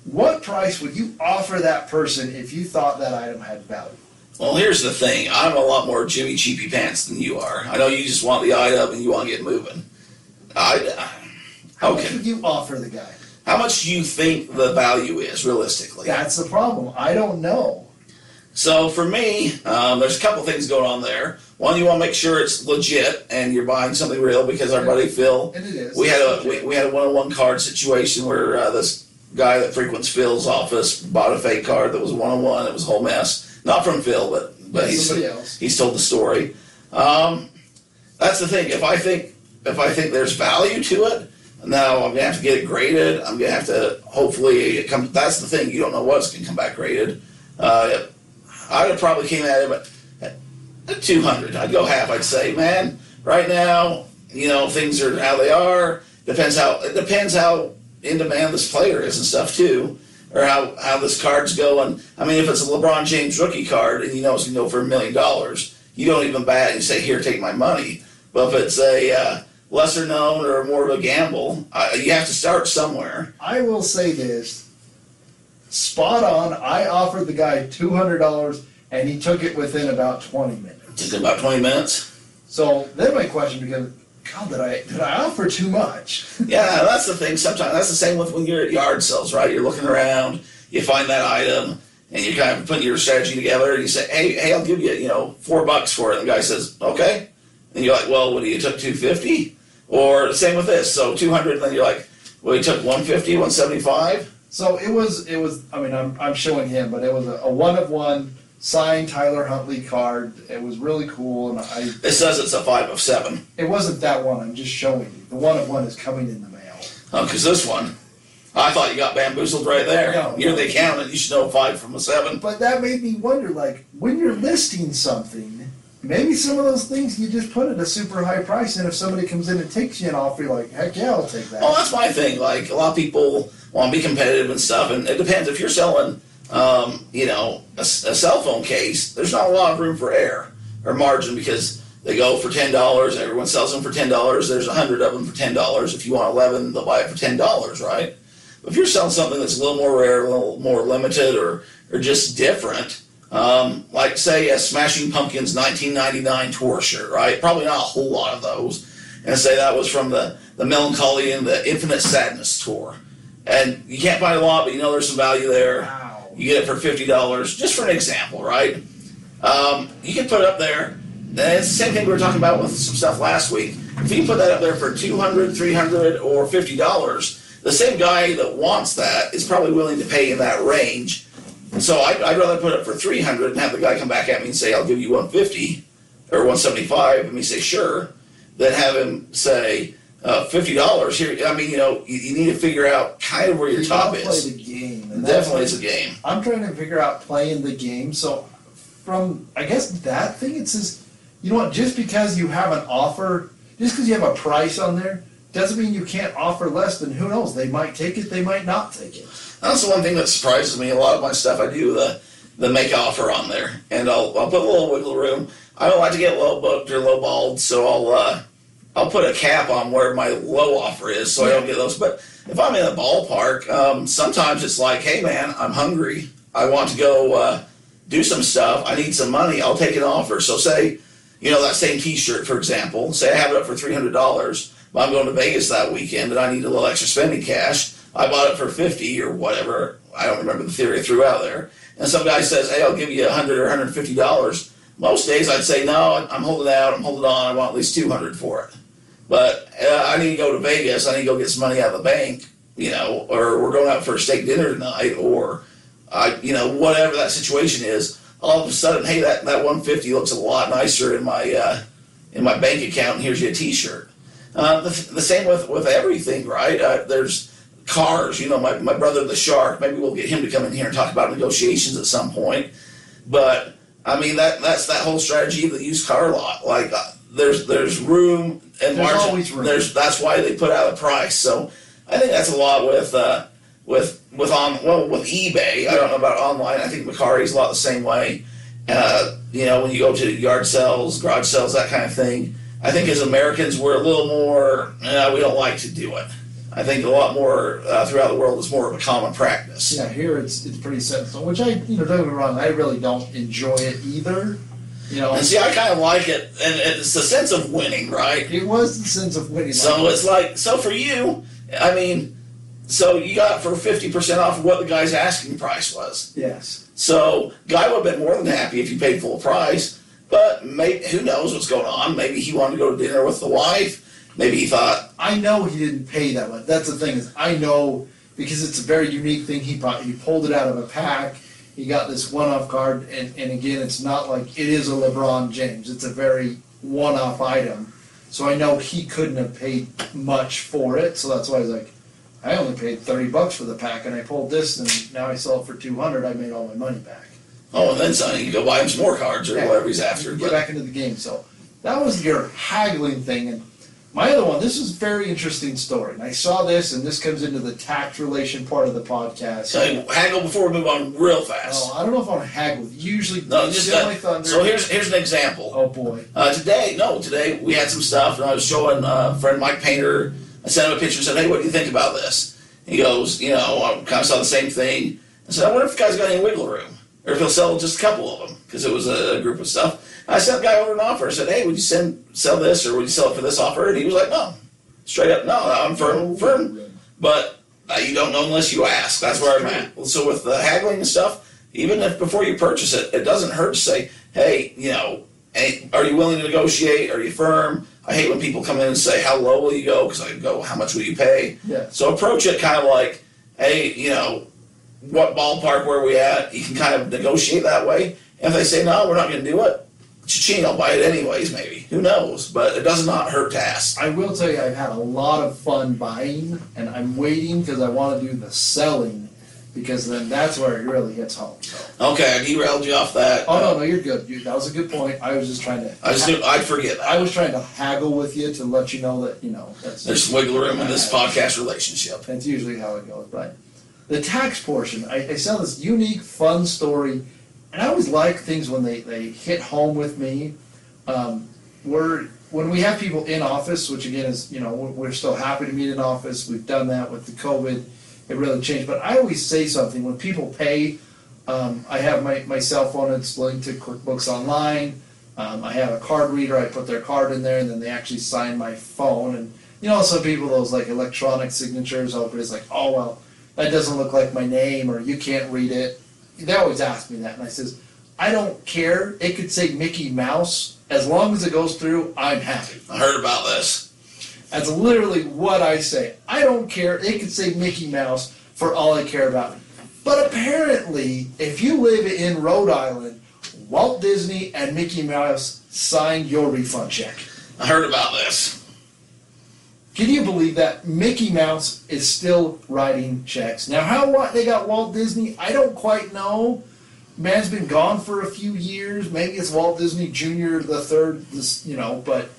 What price would you offer that person if you thought that item had value? Well, here's the thing. I'm a lot more Jimmy Cheapy Pants than you are. I know you just want the item and you want to get moving. How much would you offer the guy? How much do you think the value is, realistically? That's the problem. I don't know. So for me, there's a couple things going on there. One, you want to make sure it's legit and you're buying something real, because our buddy Phil, and it is. we had a one-on-one card situation where this guy that frequents Phil's office bought a fake card that was a one-on-one. It was a whole mess. Not from Phil, but he's told the story. That's the thing. If I think there's value to it, now I'm gonna have to get it graded. I'm gonna have to hopefully come. That's the thing. You don't know what's gonna come back graded. I would have probably came at him at 200. I'd go half. I'd say, man, right now, things are how they are. It depends how in demand this player is and stuff too, or how this card's going. I mean, if it's a LeBron James rookie card and it's going to go for $1 million, you don't even bat and you say, here, take my money. But if it's a lesser known or more of a gamble, you have to start somewhere. I will say this. Spot on. I offered the guy $200, and he took it within about 20 minutes. Took about 20 minutes? So then my question becomes, God, did I offer too much? Yeah, that's the thing. Sometimes that's the same with when you're at yard sales, right? You're looking around, you find that item, and you're kind of putting your strategy together, and you say, hey, I'll give you, $4 for it. And the guy says, okay. And you're like, well, what, you took $250? Or the same with this. So 200, and then you're like, well, you took 150, 175? So it was. I mean, I'm showing him, but it was a one-of-one signed Tyler Huntley card. It was really cool, and It says it's a 5 of 7. It wasn't that one. I'm just showing you. The one-of-one is coming in the mail. Oh, because this one, I thought you got bamboozled right there. No, you're the accountant. You should know 5 from a 7. But that made me wonder, like, when you're listing something, maybe some of those things you just put at a super high price, and if somebody comes in and takes you an offer, you're like, heck yeah, I'll take that. Well, that's my thing. Like, a lot of people want to be competitive and stuff, and it depends. If you're selling, a cell phone case, there's not a lot of room for error or margin, because they go for $10. Everyone sells them for $10. There's 100 of them for $10. If you want 11, they'll buy it for $10, right? But if you're selling something that's a little more rare, a little more limited, or just different, like say a Smashing Pumpkins 1999 tour shirt, right? Probably not a whole lot of those. And say that was from the the Melancholy and the Infinite Sadness tour. And you can't buy a lot, but you know there's some value there. Wow. You get it for $50, just for an example, right? You can put it up there. And it's the same thing we were talking about with some stuff last week. If you put that up there for $200, $300, or $50, the same guy that wants that is probably willing to pay in that range. So I'd rather put it for $300 and have the guy come back at me and say, I'll give you $150 or $175, and me say, sure, than have him say, $50 here. I mean, you need to figure out kind of where your top is. Play the game. And Definitely, it's a game. I'm trying to figure out playing the game. So, from I guess that thing, it says, you know what? Just because you have an offer, just because you have a price on there, doesn't mean you can't offer less. Than who knows? They might take it. They might not take it. That's the one thing that surprises me. A lot of my stuff, I do the make offer on there, and I'll put a little wiggle room. I don't like to get low booked or low balled, so I'll put a cap on where my low offer is, so I don't get those. But if I'm in the ballpark, sometimes it's like, hey man, I'm hungry. I want to go do some stuff. I need some money. I'll take an offer. So say, that same T-shirt, for example. Say I have it up for $300, but I'm going to Vegas that weekend and I need a little extra spending cash. I bought it for $50 or whatever. I don't remember the theory I threw out there. And some guy says, hey, I'll give you $100 or $150. Most days I'd say, no, I'm holding out. I'm holding on. I want at least $200 for it. But I need to go to Vegas. I need to go get some money out of the bank, or we're going out for a steak dinner tonight, or, whatever that situation is. All of a sudden, hey, that $150 looks a lot nicer in my bank account, and here's you a T-shirt. The same with everything, right? There's cars. My brother, the Shark. Maybe we'll get him to come in here and talk about negotiations at some point. But I mean, that's that whole strategy of the used car lot. Like, there's room and margin. There's always room. That's why they put out a price. So I think that's a lot with eBay. I don't know about online. I think Macari's a lot the same way. When you go to yard sales, garage sales, that kind of thing. I think as Americans, we're a little more, we don't like to do it. I think a lot more throughout the world is more of a common practice. Yeah, here it's pretty sensible, which don't get me wrong, I really don't enjoy it either. And see, I kind of like it, and it's the sense of winning, right? It was the sense of winning. So it's like, so for you, I mean, so you got for 50% off of what the guy's asking price was. Yes. So guy would have been more than happy if you paid full price, but maybe, who knows what's going on? Maybe he wanted to go to dinner with the wife. Maybe he thought... I know he didn't pay that much. That's the thing, is I know, because it's a very unique thing. He pulled it out of a pack. He got this one-off card, and again, it's not like it is a LeBron James. It's a very one-off item. So I know he couldn't have paid much for it, so that's why I was like, I only paid $30 for the pack, and I pulled this, and now I sell it for $200. I made all my money back. Oh, and then Sonny, you go buy him some more cards or whatever he's after. Get back into the game. So that was your haggling thing, and my other one, this is a very interesting story. And I saw this, and this comes into the tax relation part of the podcast. So haggle before we move on real fast. Oh, I don't know if I want to haggle. Usually, no, just my thunder. So here's an example. Oh boy. Today we had some stuff, and I was showing friend Mike Painter. I sent him a picture and said, "Hey, what do you think about this?" He goes, I kind of saw the same thing. I said, "I wonder if the guy's got any wiggle room, or if he'll sell just a couple of them," because it was a group of stuff. I sent the guy over an offer. I said, "Hey, would you sell this, or would you sell it for this offer?" And he was like, "No." Straight up, no, I'm firm. But you don't know unless you ask. That's where I'm at. So with the haggling and stuff, even if before you purchase it, it doesn't hurt to say, hey, are you willing to negotiate? Are you firm? I hate when people come in and say, how low will you go? Because I go, how much will you pay? Yeah. So approach it kind of like, hey, what ballpark, where are we at? You can kind of negotiate that way. And if they say, no, we're not going to do it, cha-ching, I'll buy it anyways, maybe. Who knows? But it does not hurt to ask. I will tell you, I've had a lot of fun buying, and I'm waiting because I want to do the selling, because then that's where it really hits home. So. Okay, I derailed you off that. Oh, no, you're good. That was a good point. I was just trying to... I'd forget that. I was trying to haggle with you to let you know that, there's wiggle room in this podcast relationship. That's usually how it goes. But the tax portion, I saw this unique, fun story. And I always like things when they hit home with me. When we have people in office, which again is, we're still happy to meet in office. We've done that with the COVID. It really changed. But I always say something. When people pay, I have my cell phone. It's linked to QuickBooks Online. I have a card reader. I put their card in there, and then they actually sign my phone. And You know, some people, those like electronic signatures, everybody's like, oh, well, that doesn't look like my name, or you can't read it. They always ask me that, and I says, I don't care. It could say Mickey Mouse. As long as it goes through, I'm happy. I heard about this. That's literally what I say. I don't care. It could say Mickey Mouse for all I care about. But apparently, if you live in Rhode Island, Walt Disney and Mickey Mouse signed your refund check. I heard about this. Can you believe that? Mickey Mouse is still writing checks. Now, how they got Walt Disney, I don't quite know. Man's been gone for a few years. Maybe it's Walt Disney Jr. the third, but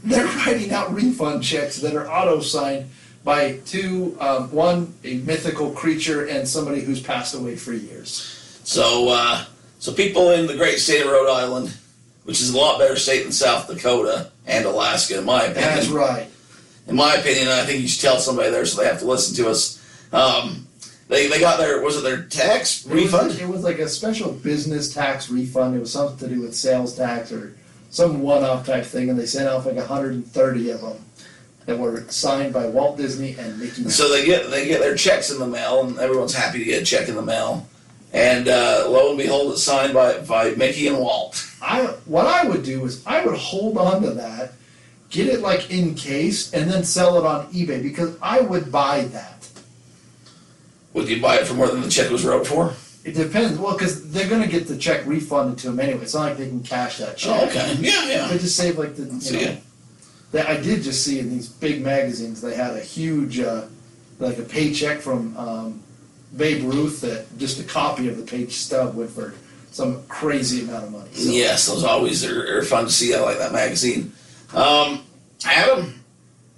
they're writing out refund checks that are auto-signed by two, one, a mythical creature, and somebody who's passed away for years. So people in the great state of Rhode Island, which is a lot better state than South Dakota and Alaska, in my opinion. That's right. In my opinion, I think you should tell somebody there so they have to listen to us. They got their tax refund? It was like a special business tax refund. It was something to do with sales tax or some one-off type thing, and they sent out like 130 of them that were signed by Walt Disney and Mickey Mouse. So they get their checks in the mail, and everyone's happy to get a check in the mail. And lo and behold, it's signed by Mickey and Walt. What I would do is I would hold on to that, get it like encased, and then sell it on eBay, because I would buy that. Would you buy it for more than the check was wrote for? It depends. Well, because they're going to get the check refunded to them anyway. It's not like they can cash that check. Oh, okay. Yeah. They just save like I did just see in these big magazines they had a huge, like a paycheck from Babe Ruth, that just a copy of the page stub went for some crazy amount of money. So. Yes, those always are fun to see. I like that magazine. Adam,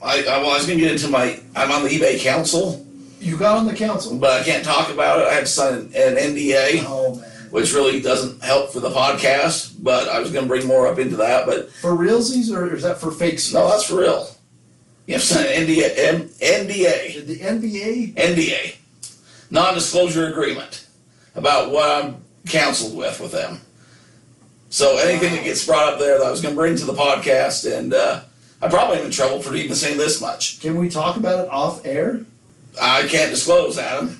I was going to get into I'm on the eBay council. You got on the council. But I can't talk about it. I had to sign an NDA. Oh, man. Which really doesn't help for the podcast, but I was going to bring more up into that. But for realsies, or is that for fakes? No, that's for real. You have to sign an NDA. The NBA? NDA. Non-disclosure agreement about what I'm counseled with them. So anything that gets brought up there that I was going to bring to the podcast, and I probably am in trouble for even saying this much. Can we talk about it off air? I can't disclose, Adam.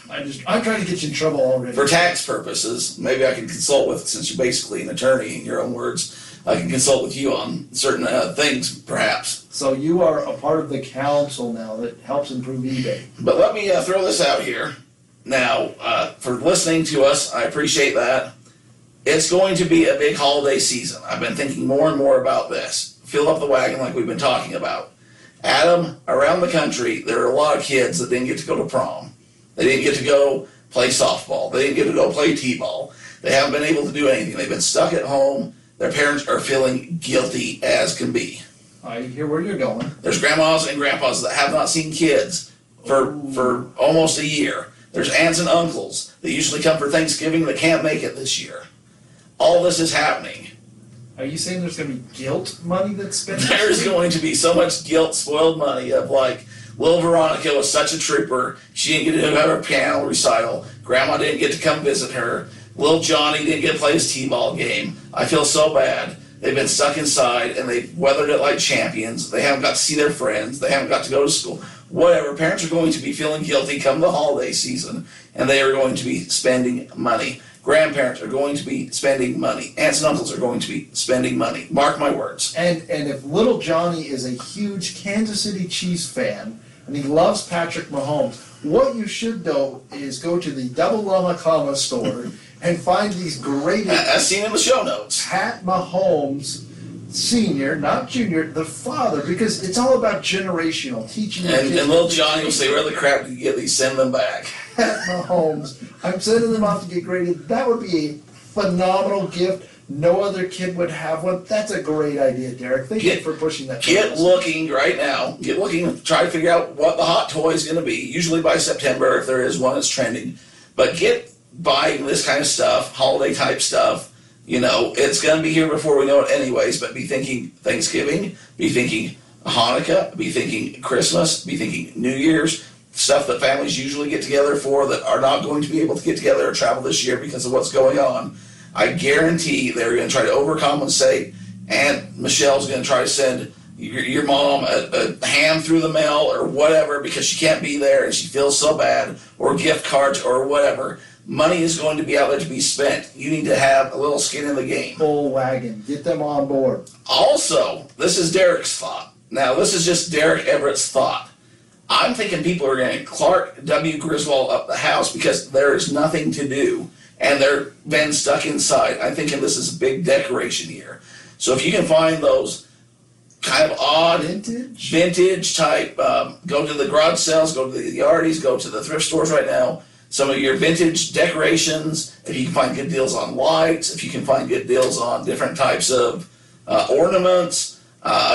I'm trying to get you in trouble already. For tax purposes, maybe I can consult with, since you're basically an attorney in your own words, I can consult with you on certain things, perhaps. So you are a part of the council now that helps improve eBay. But let me throw this out here. Now, for listening to us, I appreciate that. It's going to be a big holiday season. I've been thinking more and more about this. Fill up the wagon like we've been talking about. Adam, around the country, there are a lot of kids that didn't get to go to prom. They didn't get to go play softball. They didn't get to go play t-ball. They haven't been able to do anything. They've been stuck at home. Their parents are feeling guilty as can be. I hear where you're going. There's grandmas and grandpas that have not seen kids for almost a year. There's aunts and uncles that usually come for Thanksgiving that can't make it this year. All this is happening. Are you saying there's going to be guilt money that's spent? There's going to be so much guilt, spoiled money of like, little Veronica was such a trooper. She didn't get to have her piano recital. Grandma didn't get to come visit her. Little Johnny didn't get to play his t-ball game. I feel so bad. They've been stuck inside and they've weathered it like champions. They haven't got to see their friends. They haven't got to go to school. Whatever. Parents are going to be feeling guilty come the holiday season, and they are going to be spending money. Grandparents are going to be spending money. Aunts and uncles are going to be spending money. Mark my words. And if little Johnny is a huge Kansas City Chiefs fan, and he loves Patrick Mahomes, what you should do is go to the Double Llama Comma store and find these great... As seen in the show notes. Pat Mahomes Sr., not Junior, the father, because it's all about generational, teaching your kids. And little Johnny will say, where the crap did you get these? Send them back. Pat Mahomes. I'm sending them off to get graded. That would be a phenomenal gift. No other kid would have one. That's a great idea, Derek. Thank you for pushing that. Get looking right now. Get looking. Try to figure out what the hot toy is going to be. Usually by September, if there is one, it's trending. But get buying this kind of stuff, holiday type stuff. You know, it's going to be here before we know it anyways, but be thinking Thanksgiving, be thinking Hanukkah, be thinking Christmas, be thinking New Year's, stuff that families usually get together for that are not going to be able to get together or travel this year because of what's going on. I guarantee they're going to try to overcompensate, and Michelle's going to try to send your mom a ham through the mail or whatever because she can't be there and she feels so bad, or gift cards or whatever. Money is going to be out there to be spent. You need to have a little skin in the game. Full wagon. Get them on board. Also, this is Derek's thought. Now, this is just Derek Everett's thought. I'm thinking people are going to Clark W. Griswold up the house because there is nothing to do and they're been stuck inside. I'm thinking this is a big decoration year. So if you can find those kind of odd vintage type, go to the garage sales, go to the yardies, go to the thrift stores right now. Some of your vintage decorations, if you can find good deals on lights, if you can find good deals on different types of ornaments,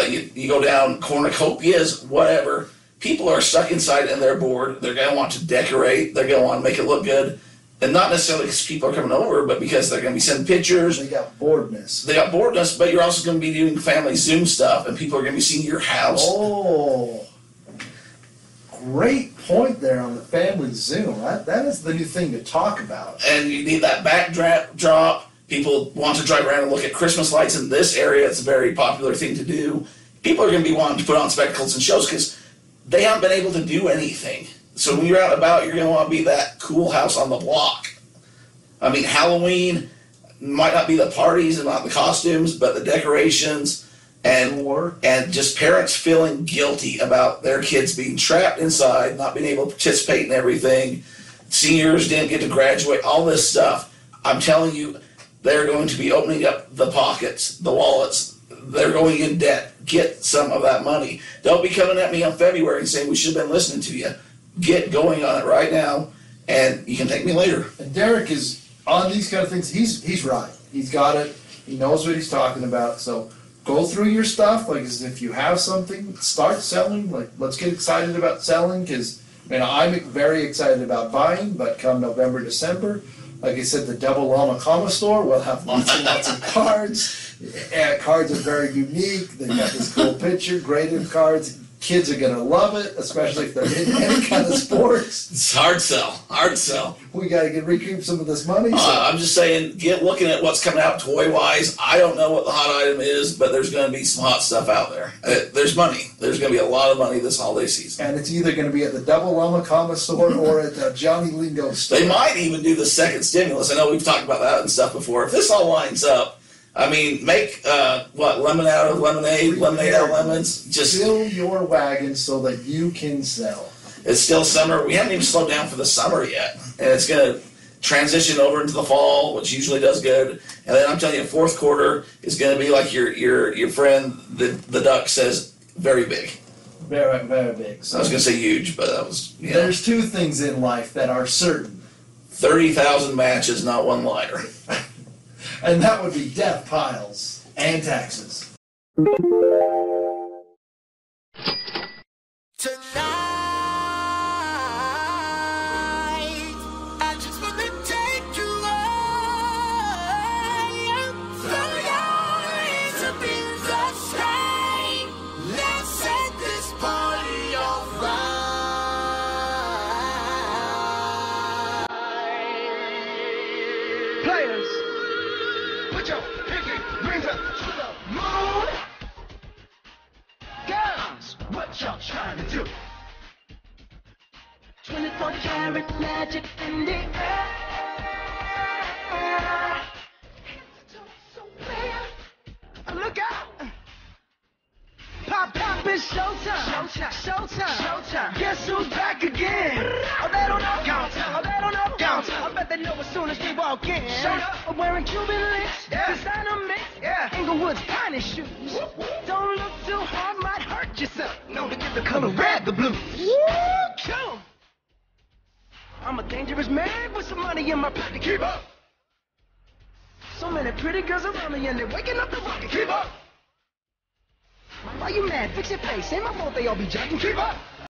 you go down cornucopias, whatever. People are stuck inside and they're bored. They're going to want to decorate. They're going to want to make it look good. And not necessarily because people are coming over, but because they're going to be sending pictures. They got boredness. They got boredness, but you're also going to be doing family Zoom stuff, and people are going to be seeing your house. Oh, great point there on the family Zoom. That is the new thing to talk about. And you need that backdrop. People want to drive around and look at Christmas lights in this area. It's a very popular thing to do. People are going to be wanting to put on spectacles and shows because they haven't been able to do anything. So when you're out and about, you're going to want to be that cool house on the block. I mean, Halloween might not be the parties and not the costumes, but the decorations and just parents feeling guilty about their kids being trapped inside, not being able to participate in everything. Seniors didn't get to graduate, all this stuff. I'm telling you, they're going to be opening up the pockets, the wallets. They're going in debt. Get some of that money. Don't be coming at me on February and saying we should have been listening to you. Get going on it right now, and you can thank me later. And Derek is on these kind of things. He's right. He's got it. He knows what he's talking about. So go through your stuff. Like, as if you have something, start selling. Like, let's get excited about selling because, I'm very excited about buying. But come November, December, like I said, the Double Llama Comma store will have lots and lots of cards. Cards are very unique. They've got this cool picture, graded cards. Kids are going to love it, especially if they're in any kind of sports. It's hard sell. We got to recoup some of this money. So. I'm just saying, get looking at what's coming out toy-wise. I don't know what the hot item is, but there's going to be some hot stuff out there. There's money. There's going to be a lot of money this holiday season. And it's either going to be at the Double Llama Comma store or at the Johnny Lingo store. They might even do the second stimulus. I know we've talked about that and stuff before. If this all lines up, make lemon out of lemonade, lemonade out of lemons. Just fill your wagon so that you can sell. It's still summer. We haven't even slowed down for the summer yet, and it's going to transition over into the fall, which usually does good. And then I'm telling you, fourth quarter is going to be like your friend the duck says, very big. Very, very big. So I was going to say huge, but that was There's two things in life that are certain. 30,000 matches, not one liar. And that would be death piles and taxes. Put your pinky rings up to the moon. Girls, what y'all trying to do? 24 karat magic in the air. So clear. Look out! Pop, pop, it's showtime. Showtime. Guess who's back again? Oh, they don't know. Count. I bet they know as soon as we walk in. I'm wearing Cuban links, designer mix, Inglewood's finest shoes. Don't look too hard, might hurt yourself. Known to get the color red, the blues. Come. I'm a dangerous man with some money in my pocket. Keep up. So many pretty girls around me and they're waking up the rocket. Keep up. Why you mad? Fix your face. Ain't my fault they all be judging. Keep up.